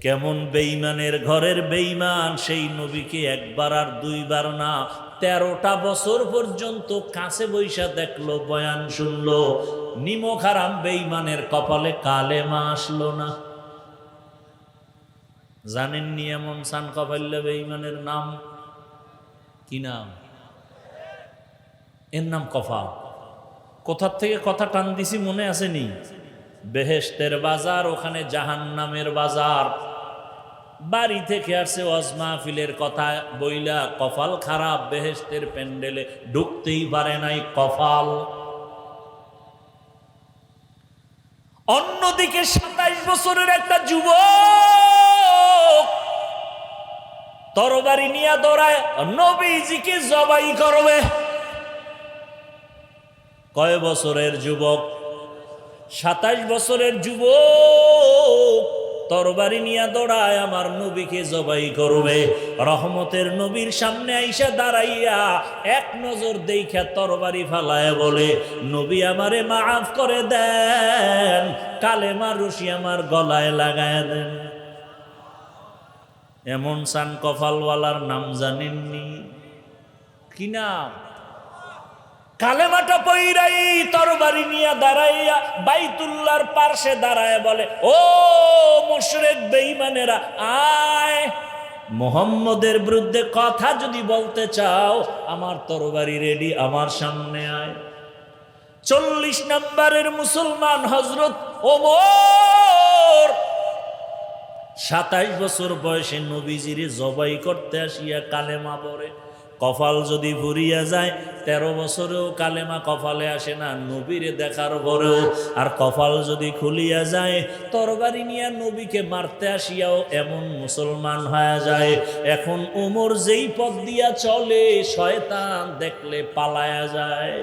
কেমন বেঈমানের ঘরের বেঈমান সেই নবীকে একবার আর দুইবার না 13টা বছর পর্যন্ত কাছে বৈশা দেখলো, বয়ান শুনলো। নিমক হারাম বেঈমানের কপালে কালেমা আসলো না। জানেননি এমন সান কপাইলে বেঈমানের নাম কি নাম? এর নাম কফাল। কোথার থেকে কথা টান দিছি মনে আসেনি? বেহেশতের বাজার, ওখানে জাহান্নামের বাজার। বাড়ি থেকে আসছে ওয়াজ মাহফিলের কথা বইলা, কপাল খারাপ, বেহেশতের প্যান্ডেলে ঢুকতেই পারে নাই, কপাল। অন্যদিকে 27 বছরের একটা যুবক তরবারি নিয়ে দৌড়ায় নবীজিকে জবাই করবে। কয় বছরের যুবক? 27 বছরের যুবক তরবারি নিয়ে দৌড়ায় আমার নবীকে জবাই করবে। রহমতের নবীর সামনে আইসা দাঁড়াইয়া এক নজর দেখা তরবারি ফালায় বলে, নবী আমারে মাফ করে দেন, কালেমার রশি আমার গলায় লাগায় দেন। এমন সান কপালওয়ালার নাম জানেননি? কি নাম? কালেমাটা পইরাই তরবারি নিয়ে দাঁড়াইয়া বাইতুল্লাহর পার্শ্বে দাঁড়ায় বলে, ও মুশরিক বেঈমানেরা, আয়, মুহাম্মদের বিরুদ্ধে কথা যদি বলতে চাও আমার তরবারি রেডি, আমার সামনে আয়। 40 নম্বরের মুসলমান হযরত ওমর 27 বছর বয়সে নবীজিরে জবাই করতে আসিয়া কালেমা পড়ে। কপাল যদি ফুরিয়া যায়, 13 বছরেও কালেমা কপালে আসে না নবীরে দেখার পরেও। আর কপাল যদি খুলিয়া যায়, তরবারি নিয়ে নবীকে মারতে আসিয়াও এমন মুসলমান হয়ে যায়। এখন ওমর যেই পথ দিয়া চলে, শয়তান দেখলে পালায়া যায়।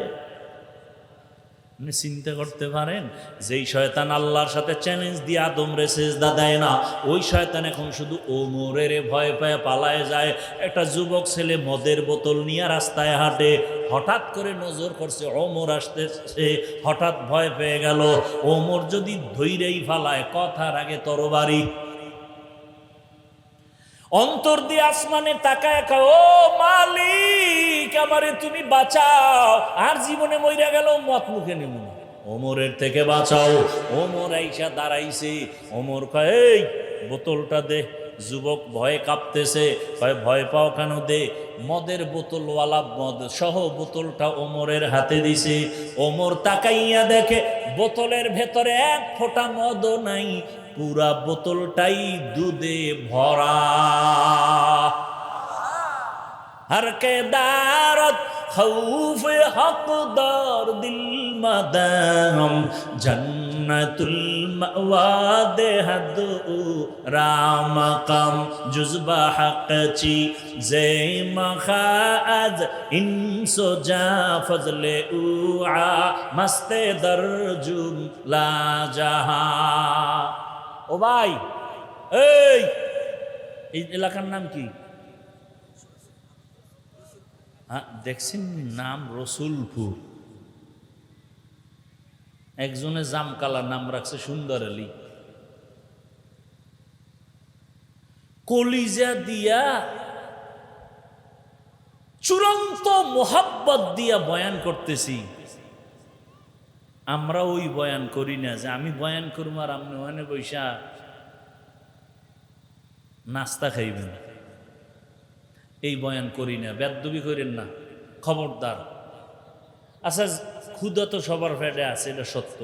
চিন্তা করতে পারেন, যেই শয়তান আল্লাহর সাথে চ্যালেঞ্জ দিয়ে আদমরে সেজদা দেয় না, ওই শয়তান এখন শুধু ওমরের ভয় পায় পালায় যায়। একটা যুবক ছেলে মদের বোতল নিয়ে রাস্তায় হাঁটে, হঠাৎ করে নজর করছে ওমর আসতেছে, হঠাৎ ভয় পেয়ে গেল। ওমর যদি ধৈরেই ফালায়, কথার আগে তরবারি। অন্তর দিয়ে আসমানে তাকায়, ও মালিক আমারে তুমি বাঁচাও, আর জীবনে মইরা গেল মত মুখে নেব না, ওমরের থেকে বাঁচাও। ওমর আইসা দাঁড়াইছে, ওমর কয়, এই বোতলটা দে। যুবক ভয়ে কাঁপতেছে, কয় ভয় পাও কেন? দে। মদের বোতলওয়ালা মদ সহ বোতলটা ওমরের হাতে দিছে। ওমর তাকাইয়া দেখে বোতলের ভেতরে এক ফোঁটা মদও নাই, পুরা বোতলটাই দুধে ভরা। हर के दारत खौफ हकदार दिल मदाम जन्नतुल मवा दे हदू रामकम जुज़बा हक़ची जे मखाज इंसो जा फजले उआ मस्ते दरजुम ला जहा। ও ভাই, এই এলাকার নাম কি? দেখছেন নাম রসুলপুর। একজনে জামকালা নাম রাখছে সুন্দর আলী। কলিজা দিয়া চূড়ান্ত মোহাব্বত দিয়া বয়ান করতেছি। আমরা ওই বয়ান করি না যে আমি বয়ান করবো আর আপনি ওখানে বৈশা নাস্তা খাইবেন, এই বয়ান করি না। বেদবি করেন না, খবরদার। আচ্ছা, ক্ষুধা তো সবার পেটে আছে, এটা সত্য,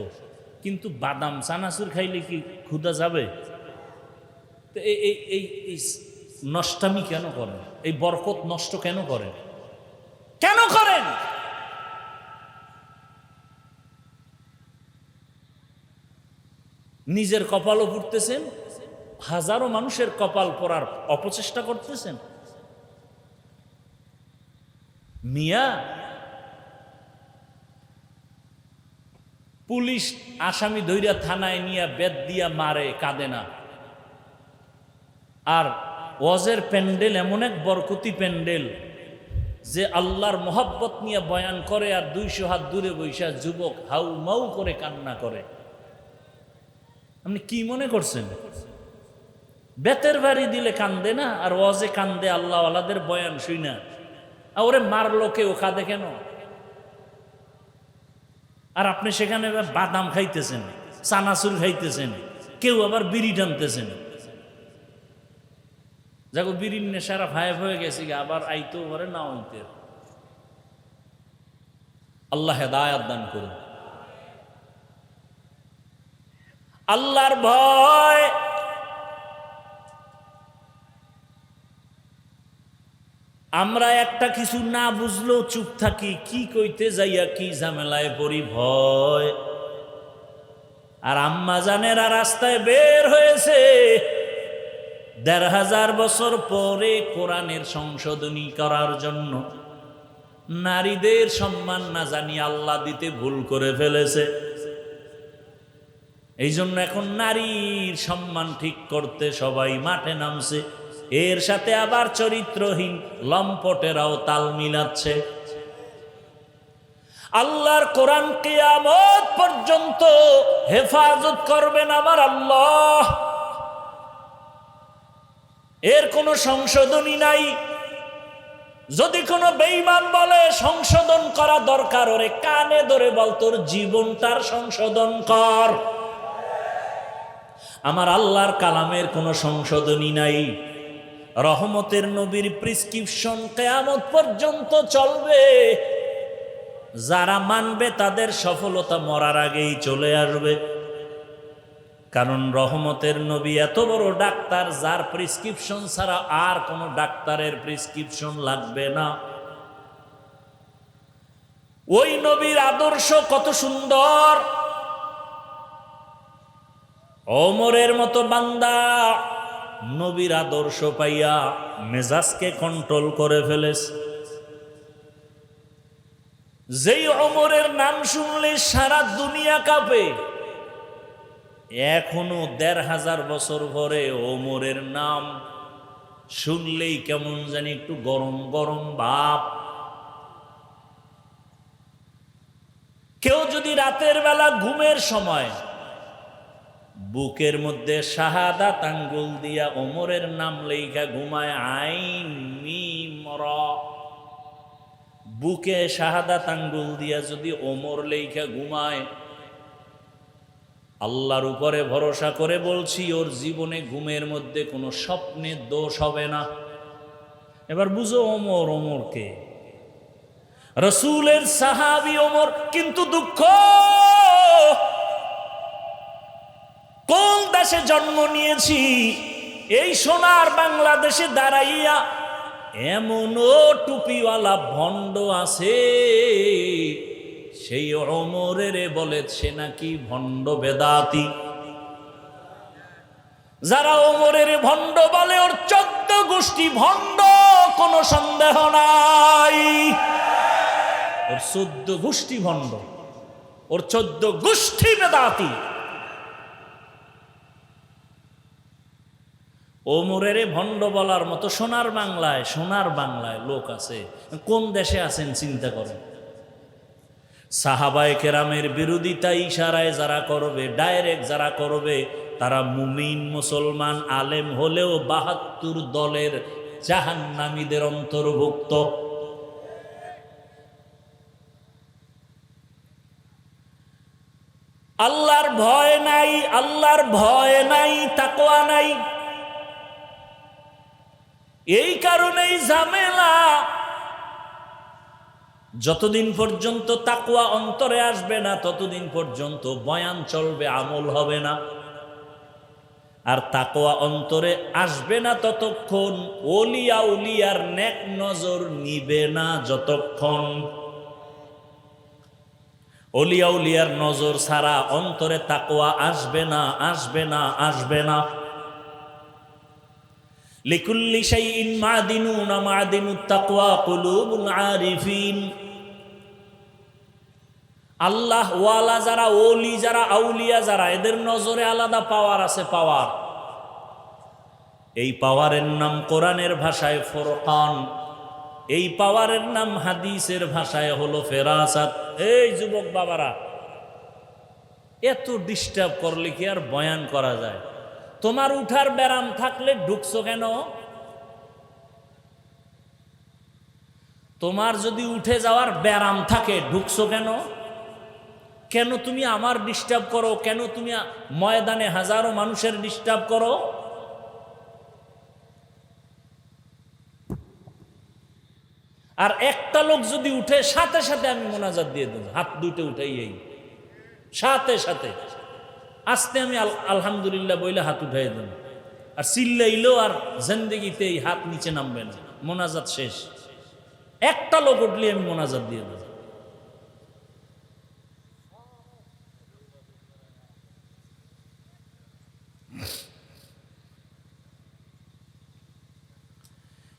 কিন্তু বাদাম চানাচুর খাইলে কি ক্ষুধা যাবে? তো এই নষ্টামি কেন করেন? এই বরকত নষ্ট কেন করেন? কেন করেন? নিজের কপালও পুড়তেছেন, হাজারো মানুষের কপাল পড়ার অপচেষ্টা করতেছেন। মিয়া, পুলিশ আসামি ধইরা থানায় নিয়ে বেত দিয়া মারে, কাঁদে না। আর ওয়াজের প্যান্ডেল এমন এক বরকতি প্যান্ডেল যে আল্লাহর মোহাব্বত নিয়ে বয়ান করে, আর 200 হাত দূরে বৈশা যুবক হাউ মাউ করে কান্না করে। আপনি কি মনে করছেন? বেতের বাড়ি দিলে কান্দে না, আর ওয়াজে কান্দে আল্লাহ আলাদের বয়ান শুই না। আর ওরে মারলো কেউ, কাঁদে কেন? আর আপনি সেখানে বাদাম খাইতেছেন, চানাচুর খাইতেছেন, কেউ আবার বিড়ি টানতেছেন। যাকে বিড়ির নেশারা ভাইব হয়ে গেছে, আবার আইতো পারে না হইতে। আল্লাহ হেদায়াত দান করুন। আল্লাহর ভয়, আমরা একটা কিছু না বুঝলেও চুপ থাকি, কি কইতে যাইয়া কি ঝামেলায় পড়ি, ভয়। আর আম্মা জানেরা রাস্তায় বের হয়েছে ১৫০০ বছর পরে কোরআনের সংশোধনী করার জন্য। নারীদের সম্মান না জানি আল্লাহ দিতে ভুল করে ফেলেছে। এই জন্য এখন নারীর সম্মান ঠিক করতে সবাই মাঠে নামছে। এর সাথে আবার চরিত্রহীন লম্পটেরাও তাল মিলাচ্ছে। আল্লাহর কোরআন কিয়ামত পর্যন্ত হেফাজত করবেন আমার আল্লাহ। এর কোনো সংশোধনী নাই। যদি কোনো বেঈমান বলে সংশোধন করা দরকার, ওরে কানে ধরে বল তোর জীবনটার সংশোধন কর। আমার আল্লাহর কালামের কোনো সংশোধনী নাই। রহমতের নবীর প্রেসক্রিপশন কিয়ামত পর্যন্ত চলবে। যারা মানবে তাদের সফলতা মরার আগেই চলে আসবে। কারণ রহমতের নবী এত বড় ডাক্তার, যার প্রেসক্রিপশন ছাড়া আর কোনো ডাক্তারের প্রেসক্রিপশন লাগবে না। ওই নবীর আদর্শ কত সুন্দর। ওমরের মতো বান্দা নবীর আদর্শ পাইয়া মেজাজকে কন্ট্রোল করে ফেলেছে। যেই ওমরের নাম শুনলে সারা দুনিয়া কাঁপে। এখনো ১৫০০ বছর পরে ওমরের নাম শুনলেই কেমন জানি একটু গরম গরম ভাব। কেউ যদি রাতের বেলা ঘুমের সময় বুকের মধ্যে শাহাদাত আঙ্গুল দিয়া ওমরের নাম লেখা ঘুমায়, আইন মিম র, বুকে শাহাদাত আঙ্গুল দিয়া যদি ওমর লেখা ঘুমায়, আল্লাহর উপরে ভরসা করে বলছি ওর জীবনে ঘুমের মধ্যে কোনো স্বপ্নের দোষ হবে না। এবার বুঝো ওমর, ওমরকে রসুলের সাহাবী ওমর। কিন্তু দুঃখ, কোন দেশে জন্ম নিয়েছি, এই সোনার বাংলাদেশে দাঁড়াইয়া এমনও টুপিওয়ালা ভণ্ড আছে, সেই ওমরের বলেছে নাকি ভণ্ড বেদাতি। যারা ওমরের ভণ্ড বলে ওর 14 গোষ্ঠী ভণ্ড, কোনো সন্দেহ নাই। ওর 14 গোষ্ঠী ভণ্ড, ওর 14 গোষ্ঠী বেদাতি। ওমরের ভণ্ড বলার মতো সোনার বাংলায় লোক আছে। কোন দেশে আছেন চিন্তা করেন। সাহাবায়ে কেরামের বিরোধিতা ইশারায় যারা করবে, ডাইরেক্ট যারা করবে, তারা মুমিন মুসলমান আলেম হলেও 72 দলের জাহান্নামীদের অন্তর্ভুক্ত। আল্লাহর ভয় নাই, আল্লাহর ভয় নাই, তাকওয়া নাই। এই কারণেই ঝামেলা। যতদিন পর্যন্ত তাকওয়া অন্তরে আসবে না, ততদিন পর্যন্ত বয়ান চলবে, আমল হবে না। আর তাকওয়া অন্তরে আসবে না ততক্ষণ ওলিয়া উলিয়ার নেক নজর নিবে না। যতক্ষণ ওলিয়া উলিয়ার নজর ছাড়া অন্তরে তাকওয়া আসবে না, আসবে না, আসবে না। লিকুল্লি শাইইন মাদিনুন মাদিনুত তাকওয়া কুলুবুল আরিফিন। আল্লাহ ওয়ালা যারা, ওলি যারা, আউলিয়া যারা, এদের নজরে আলাদা পাওয়ার আছে, পাওয়ার। এই পাওয়ারের নাম কোরআনের ভাষায় ফুরকান, এই পাওয়ারের নাম হাদিসের ভাষায় হলো ফেরাসাত। এই যুবক বাবারা, এত ডিস্টার্ব করলে কি আর বয়ান করা যায়? তোমার উঠার ব্যারাম থাকলে ঢুকছো কেন? তোমার যদি উঠে যাওয়ার ব্যারাম থাকে ঢুকছো কেন? কেন তুমি আমার ডিস্টার্ব করো? কেন তুমি ময়দানে হাজারো মানুষের ডিস্টার্ব করো? আর একটা লোক যদি উঠে, সাথে সাথে আমি মোনাজাত দিয়ে দেব, হাত দুটো উঠাই, এই সাথে সাথে আস্তে আমি আলহামদুলিল্লাহ বইলে হাত উঠাই দেব। আর চিল্লাইলেও আর জিন্দেগিতে এই হাত নিচে নামবে না, মোনাজাত শেষ। একটা লোক উঠলে আমি মোনাজাত দিয়ে দেব।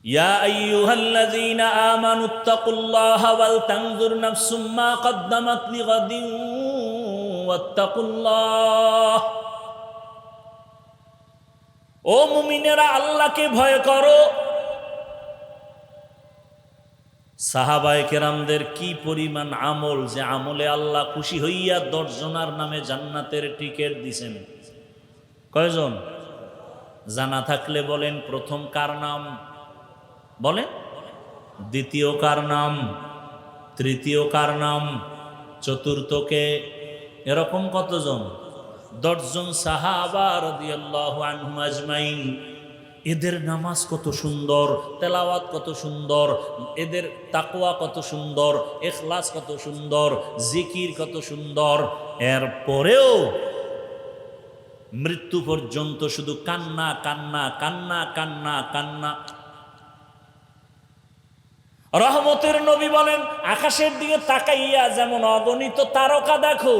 ইয়া আইয়ুহাল্লাযীনা আমানুত্তাকুল্লাহা ওয়াল তানজুর নাফসুম মা কদ্দামাত লিগাদিন ওয়াত্তাকুল্লাহ। ও মুমিনেরা, আল্লাহকে ভয় করো। সাহাবায়ে কেরামদের কি পরিমাণ আমল, যে আমলে আল্লাহ খুশি হইয়া 10 জনার নামে জান্নাতের টিকিট দিছেন। কয়জন? জানা থাকলে বলেন প্রথম কার নাম? বলেন। দ্বিতীয় কার নাম? তৃতীয় কার নাম? চতুর্থকে? এরকম কতজন? 10 জন সাহাবা রাদিয়াল্লাহু আনহুম আজমাইন। এদের নামাজ কত সুন্দর, তেলাওয়াত কত সুন্দর, এদের তাকওয়া কত সুন্দর, ইখলাস কত সুন্দর, জিকির কত সুন্দর। এরপরেও মৃত্যু পর্যন্ত শুধু কান্না কান্না কান্না কান্না কান্না। রহমতের নবী বলেন, আকাশের দিকে তাকাইয়া যেমন অগণিত তারকা দেখো,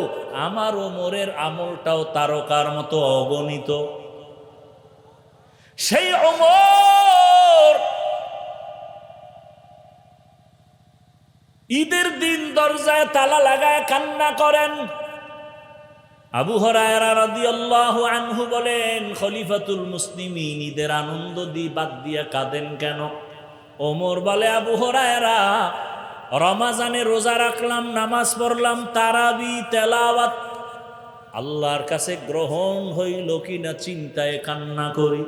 আমার ওমরের আমলটাও তারকার মতো অগণিত। সেই ওমর ঈদের দিন দরজায় তালা লাগায় কান্না করেন। আবু হুরায়রা রাদিয়াল্লাহু আনহু বলেন, খলিফাতুল মুসলিমিন ঈদের আনন্দ বাদ দিয়া কাঁদেন কেন? ওমর বলে, আবু হুরায়রা, রমাজানে রোজা রাখলাম, নামাজ পড়লাম, তারাবি তেলাওয়াত, আল্লাহর কাছে গ্রহণ হইল কিনা চিন্তায় কান্না করি।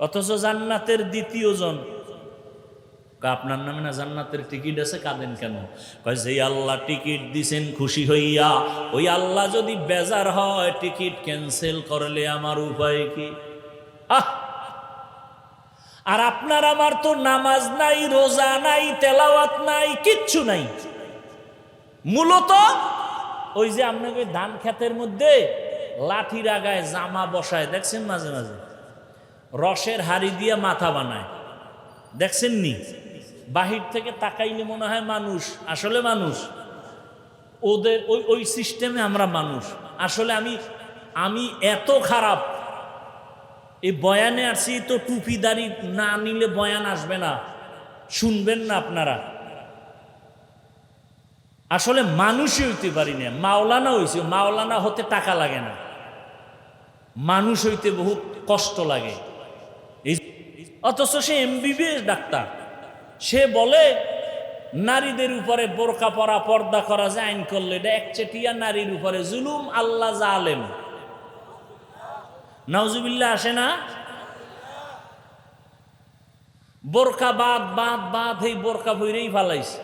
অথচ জান্নাতের দ্বিতীয় জন, আপনার নামে না জান্নাতের টিকিট আছে, কাঁদেন কেন? কয়, যে আল্লাহ টিকিট দিছেন খুশি হইয়া, ওই আল্লাহ যদি বেজার হয় টিকিট ক্যান্সেল করলে আমার উপায় কি? আর আপনার আমার তো নামাজ নাই, রোজা নাই, তেলাওয়াত নাই, কিচ্ছু নাই। মূলত ওই যে আপনাকে ধান ক্ষেতের মধ্যে লাঠির আগায় জামা বসায়, দেখছেন মাঝে মাঝে, রসের হাড়ি দিয়ে মাথা বানায়, দেখছেন নি? বাহির থেকে তাকাইলে মনে হয় মানুষ, আসলে মানুষ। ওদের ওই সিস্টেমে আমরা মানুষ। আসলে আমি এত খারাপ, এই বয়ানে আসছি তো টুপিদারি না নিলে বয়ান আসবে না, শুনবেন না আপনারা। আসলে মানুষই হইতে পারি না, মাওলানা হইছে। মাওলানা হতে টাকা লাগে না, মানুষ হইতে বহুত কষ্ট লাগে। অথচ সে এমবিবিএস ডাক্তার, সে বলে নারীদের উপরে বোরকা পরা, পর্দা করা যায় আইন করলে এটা একচেটিয়া নারীর উপরে জুলুম, আল্লাহ জালেম। নাউজুবিল্লাহ আসে না? বোরকা বাদ বাদ বাদ, এই বোরকা বইরেই ফালাইছে।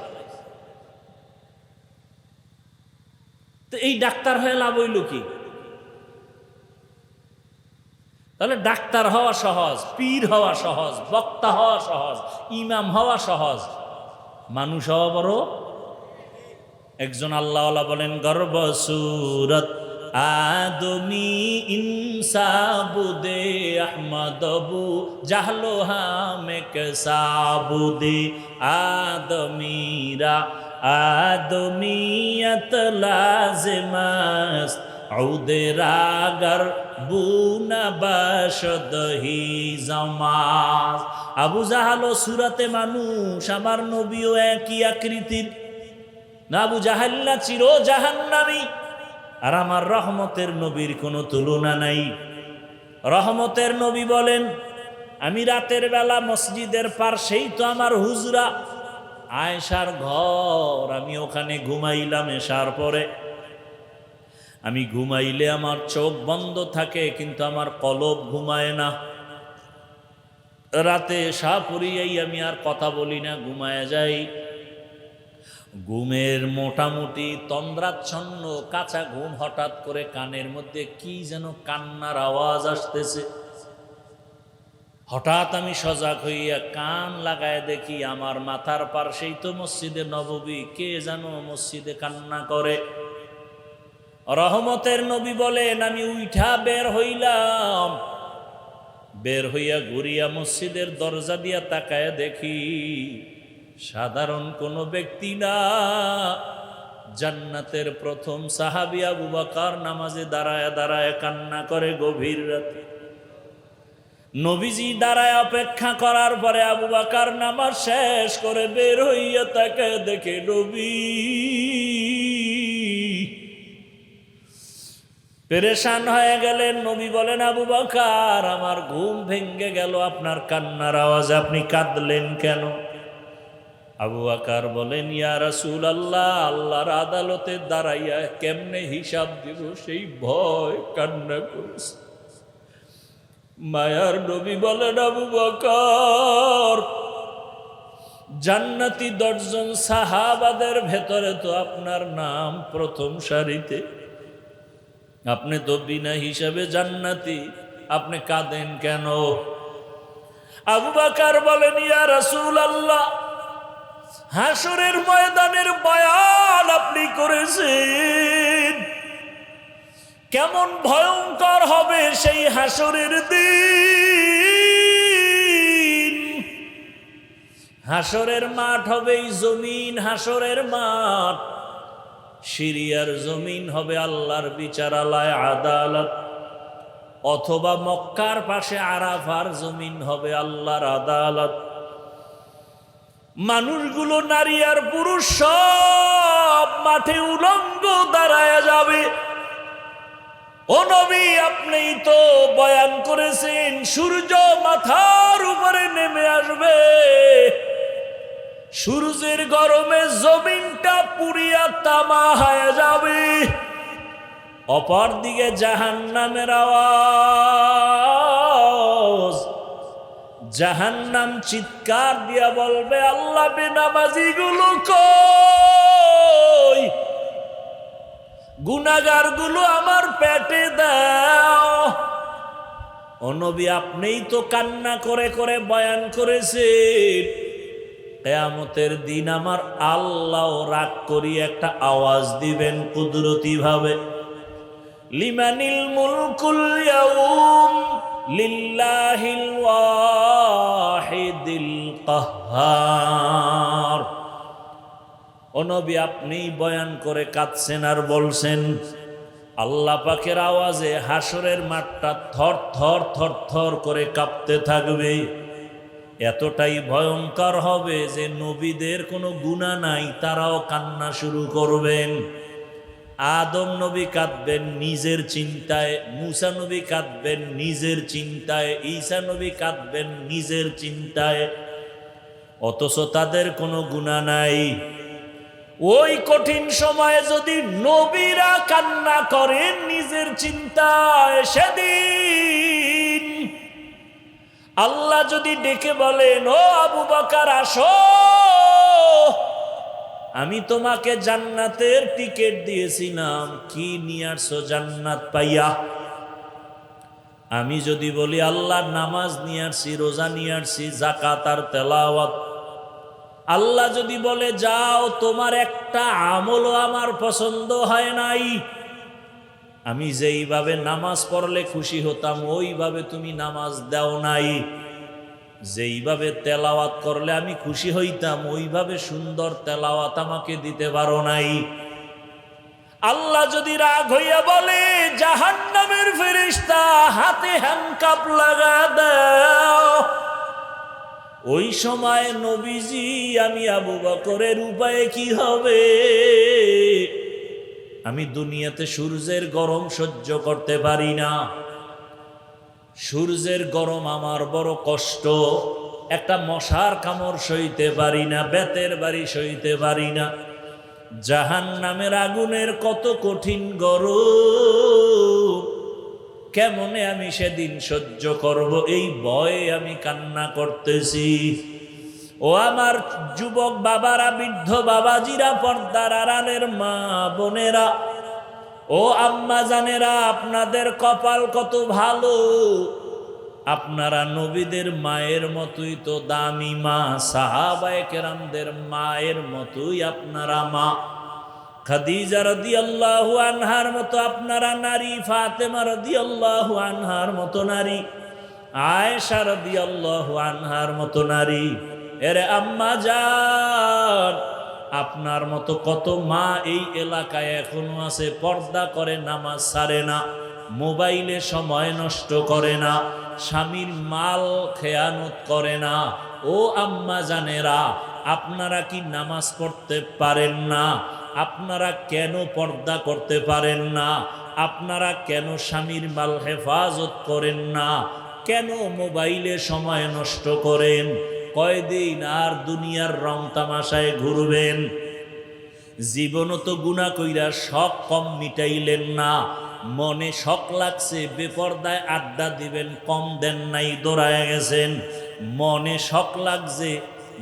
তো এই ডাক্তার হয়ে লাভ হইল কি? তাহলে ডাক্তার হওয়া সহজ, পীর হওয়া সহজ, বক্তা হওয়া সহজ, ইমাম হওয়া সহজ, মানুষ হওয়া বড়। একজন আল্লাহওয়ালা বলেন, গর্ব সুরত আদমি ইনসাবুদে আহমদবু জাহলো হামে কেসাবুদে আদমিরা আদমিয়ত লাজমাস আউদেরাগর বুনা বাসদহি জামাস। আবু জাহাল সুরাতে মানুষ, আমার নবীও একই আকৃতির। না, আবু জাহাল না চির জাহান্নামী, আর আমার রহমতের নবীর কোনো তুলনা নাই। রহমতের নবী বলেন, আমি রাতের বেলা মসজিদের পাশেই তো আমার হুজরা আয়েশার ঘর, আমি ওখানে ঘুমাইলাম এশার পরে। আমি ঘুমাইলে আমার চোখ বন্ধ থাকে, কিন্তু আমার কলব ঘুমায় না। রাতে এশা পড়িয়াই আমি আর কথা বলি না, ঘুমায় যাই। ঘুমের মোটামুটি তন্দ্রাচ্ছন্ন কাঁচা ঘুম, হঠাৎ করে কানের মধ্যে কি যেন কান্নার আওয়াজ আসতেছে। হঠাৎ আমি সজাগ হইয়া কান লাগায় দেখি আমার মাথার পাশেই তো মসজিদে নববী, কে যেন মসজিদে কান্না করে। রহমতের নবী বলেন, আমি উঠা বের হইলাম। বের হইয়া ঘুরিয়া মসজিদের দরজা দিয়া তাকায় দেখি সাধারণ কোনো ব্যক্তি না, জান্নাতের প্রথম সাহাবী আবু বকর নামাজে দাঁড়ায় দাঁড়ায় কান্না করে গভীর রাতে। নবীজি দাঁড়ায় অপেক্ষা করার পরে আবু বকর নামাজ শেষ করে বের হইয়া তাকায় দেখে নবী। পেরেশান হয়ে গেলেন। নবী বলেন, আবু বকর, আমার ঘুম ভেঙ্গে গেল আপনার কান্নার আওয়াজে, আপনি কাঁদলেন কেন? আবু বকর বলেন, ইয়া রাসূলুল্লাহ, আল্লাহর আদালতে দাঁড়াইয়া কেমনে হিসাব দিব সেই ভয় কান্না করেছে। মায়ার নবী বলেন, আবু বকর, জান্নাতি 10 জন সাহাবাদের ভেতরে তো আপনার নাম প্রথম সারিতে, আপনি তো বিনা হিসাবে জান্নাতি, আপনি কাঁদেন কেন? আবু বকর বলেন, ইয়া রাসূলুল্লাহ, হাসরের ময়দানের বয়ান আপনি করেছেন, কেমন ভয়ঙ্কর হবে সেই হাসরের দিন। হাসরের মাঠ হবে এই জমিন, হাসরের মাঠ সিরিয়ার জমিন হবে আল্লাহর বিচারালয় আদালত, অথবা মক্কার পাশে আরাফার জমিন হবে আল্লাহর আদালত। মানুষগুলো, নারী আর পুরুষ সব মাঠে উলঙ্গ দাঁড়ায় যাবে। ও নবী, আপনি তো বয়ান করেছেন সূর্য মাথার উপরে নেমে আসবে, সূর্যের গরমে জমিনটা পুড়িয়া তামা হয়ে যাবে। অপরদিকে জাহান্নামের আওয়াজ, জাহান্নাম চিৎকার দিয়া বলবে, আল্লাহ, বেনামাজি গুলো কই, গুনাহগার গুলো আমার পেটে দাও। ও নবী, আপনিই তো কান্না করে করে বয়ান করেছেন কিয়ামতের দিন আমার আল্লাহ রাগ করি একটা আওয়াজ দিবেন কুদরতি ভাবে, লিমানিল মুলকুল ইয়াউম লিল্লাহিল ওয়াহিদিল কাহ্হার। ও নবী, আপনিই বয়ান করে কাঁদছেন আর বলছেন, আল্লাহ পাকের আওয়াজে হাসরের মাঠটা থর থর থর থর করে কাঁপতে থাকবে। এতটাই ভয়ঙ্কর হবে যে নবীদের কোনো গুনাহ নাই, তারাও কান্না শুরু করবেন। আদম নবী কাঁদবেন নিজের চিন্তায়, মুসা নবী কাঁদবেন নিজের চিন্তায়, ঈসা নবী কাঁদবেন নিজের চিন্তায়, অথচ তাদের কোনো গুনাহ নাই। ওই কঠিন সময়ে যদি নবীরা কান্না করেন নিজের চিন্তায়, সেদিন আল্লাহ যদি ডেকে বলেন, ও আবু বকর আসো, আমি তোমাকে জান্নাতের টিকিট দিয়েছিলাম, কি নিয়ে আসছো জান্নাত পাইয়া? আমি যদি বলি আল্লাহ নামাজ নিয়ে আসছি, রোজা নিয়ে আসছি, যাকাত আর তেলাওয়াত, আল্লাহ যদি বলে যাও, তোমার একটা আমলও আমার পছন্দ হয় নাই, আমি যেইভাবে নামাজ পড়লে খুশি হতাম ওইভাবে তুমি নামাজ দাও নাই, যেইভাবে তেলাওয়াত করলে আমি খুশি হইতাম ওইভাবে সুন্দর তেলাওয়াত আমাকে দিতে পারো নাই। আল্লাহ যদি রাগ হইয়া বলে, জাহান্নামের ফেরেশতা হাতে হ্যান্ডকাপ লাগা দাও, ওই সময় নবীজি, আমি আবু বকরের উপায়ে কি হবে? আমি দুনিয়াতে সূর্যের গরম সহ্য করতে পারি না, সূর্যের গরম আমার বড় কষ্ট, একটা মশার কামড় সইতে পারি না, বেতের বাড়ি সইতে পারি না। জাহান্নামের আগুনের কত কঠিন গরম, কেমনে আমি সেদিন সহ্য করব, এই ভয়ে আমি কান্না করতেছি। ও আমার যুবক বাবারা, বৃদ্ধ বাবাজিরা, পর্দার আড়ালের মা বোনেরা, ও আম্মা জানেরা, আপনাদের কপাল কত ভালো। আপনারা নবীদের মায়ের মতোই তো দামি মা, সাহাবায়ে কেরামদের মায়ের মতোই আপনারা মা। খাদিজা রাদিয়াল্লাহু আনহার মতো আপনারা নারী, ফাতেমা রাদিয়াল্লাহু আনহার মতো নারী, আয়েশা রাদিয়াল্লাহু আনহার মতো নারী। এরে আম্মা জান, আপনার মতো কত মা এই এলাকায় এখনো আছে, পর্দা করে, নামাজ ছাড়ে না, মোবাইলে সময় নষ্ট করে না, স্বামীর মাল খেয়ানত করে না। ও আম্মা জানেরা, আপনারা কি নামাজ পড়তে পারেন না? আপনারা কেন পর্দা করতে পারেন না? আপনারা কেন স্বামীর মাল হেফাজত করেন না? কেন মোবাইলে সময় নষ্ট করেন? কয়দিন আর দুনিয়ার রং তামাশায় ঘুরবেন? জীবনও তো গুনাহ কইরা শখ কম মিটাইলেন না, মনে শখ লাগছে বেপরদায় আড্ডা দিবেন, কম দেন নাই, দৌড়ায় গেছেন। মনে শখ লাগছে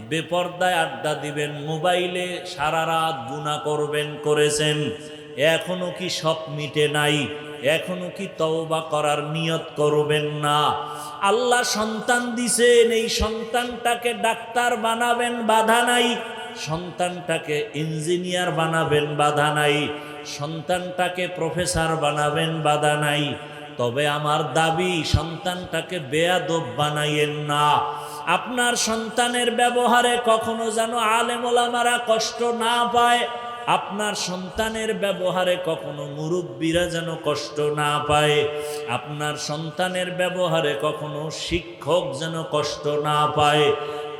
বেপরদায় আড্ডা দিবেন, মোবাইলে সারা রাত গুনাহ করবেন, করেছেন। এখনো কি শখ মিটে নাই? এখনো কি তওবা করার নিয়ত করবেন না? আল্লাহ সন্তান দিছেন, এই সন্তানটাকে ডাক্তার বানাবেন, বাধা নাই। সন্তানটাকে ইঞ্জিনিয়ার বানাবেন, বাধা নাই। সন্তানটাকে প্রফেসর বানাবেন, বাধা নাই। তবে আমার দাবি, সন্তানটাকে বেয়াদব বানাইয়েন না। আপনার সন্তানের ব্যবহারে কখনো যেন আলেম ওলামারা কষ্ট না পায়, আপনার সন্তানের ব্যবহারে কখনো মুরব্বীরা যেন কষ্ট না পায়, আপনার সন্তানের ব্যবহারে কখনো শিক্ষক যেন কষ্ট না পায়।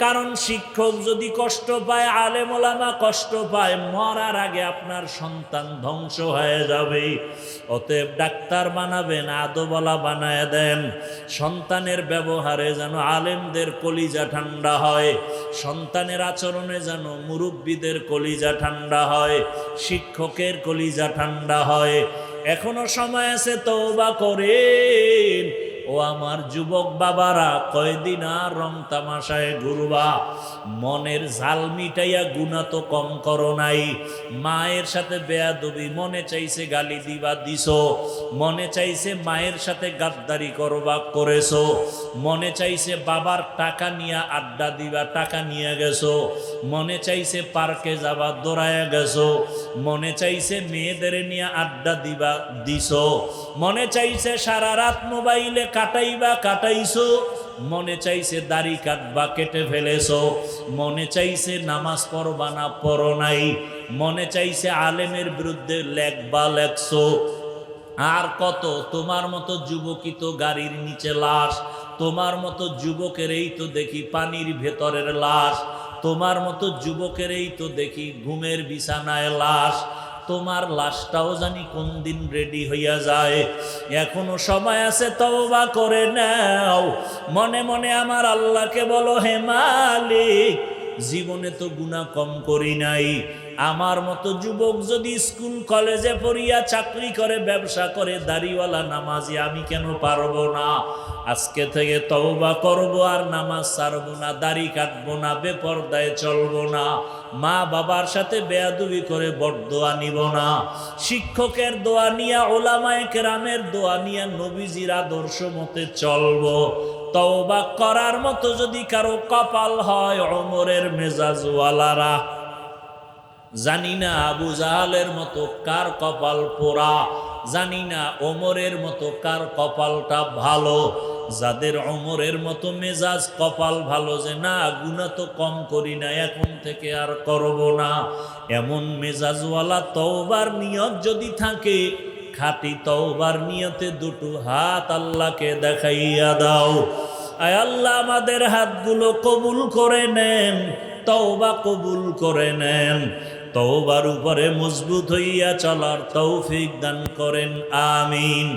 কারণ শিক্ষক যদি কষ্ট পায়, আলেম ওলামা কষ্ট পায়, মরার আগে আপনার সন্তান ধ্বংস হয়ে যাবে। অতএব ডাক্তার বানাবেন, আদবলা বানায় দেন। সন্তানের ব্যবহারে যেন আলেমদের কলিজা ঠান্ডা হয়, সন্তানের আচরণে যেন মুরব্বীদের কলিজা ঠান্ডা হয়, শিক্ষকের কলিজা ঠান্ডা হয়। এখনো সময় আছে, তওবা করেন। ও আমার যুবক বাবারা, কয়দিন আর রং তামাশায় ঘুরবা? মনের ঝাল মিটাইয়া গুনাহ তো কম করো নাই। মায়ের সাথে বেয়াদবি, মনে চাইছে গালি দিবা, দিছো। মনে চাইছে মায়ের সাথে গাদ্দারি করবা, করেছো। মনে চাইছে বাবার টাকা নিয়ে আড্ডা দিবা, টাকা নিয়ে গেছো। মনে চাইছে পার্কে যাবা, দৌড়ায়া গেছো। মনে চাইছে মেয়েদের নিয়ে আড্ডা দিবা, দিছো। মনে চাইছে সারা রাত মোবাইলে কাটাইবা, কাটাইছো। মনে চাইছে দাড়ি কাটবা, কেটে ফেলেছো। মনে চাইছে নামাজ পড়বা না, পড়ো নাই। মনে চাইছে আলেমের বিরুদ্ধে লেখবা, লেখছো। আর কত? তোমার মতো যুবকই তো গাড়ির নিচে লাশ, তোমার মতো যুবকের এই তো দেখি পানির ভেতরের লাশ, তোমার মতো যুবকের এই তো দেখি ঘুমের বিছানায় লাশ। তোমার লাশটাও জানি কোন দিন রেডি হইয়া যায়। এখনো সময় আছে, তওবা করে নাও। মনে মনে আমার আল্লাহকে বলো, হে মালিক, জীবনে তো গুনাহ কম করি নাই। আমার মতো যুবক যদি স্কুল কলেজে পড়িয়া চাকরি করে, ব্যবসা করে, দাড়িওয়ালা নামাজি, আমি কেন পারবো না? আজকে থেকে তওবা করব, আর নামাজ ছাড়বো না, দাড়ি কাটবো না, বেপরদায় চলবো না, মা বাবার সাথে বেয়াদবি করে বরদোয়া নিব না, শিক্ষকের দোয়া নিয়া, ওলামায়ে কেরামের দোয়া নিয়া, নবীজির আদর্শ মতে চলবো। তওবা করার মতো যদি কারো কপাল হয়, ওমরের মেজাজওয়ালারা, জানি না আবু জাহালের মতো কার কপাল পোড়া, জানি না ওমরের মতো কার কপালটা ভালো। যাদের ওমরের মতো মেজাজ, কপাল ভালো, যে না গুনাহ তো কম করি না, এখন থেকে আর করব না, এমন মেজাজওয়ালা তওবার নিয়ত যদি থাকে, খাঁটি তওবার নিয়তে দুটো হাত আল্লাহকে দেখাইয়া দাও। আয় আল্লাহ, আমাদের হাতগুলো কবুল করে নেন, তওবা কবুল করে নেন। তওবার উপরে মজবুত হইয়া চলার তৌফিক দান করেন, আমিন।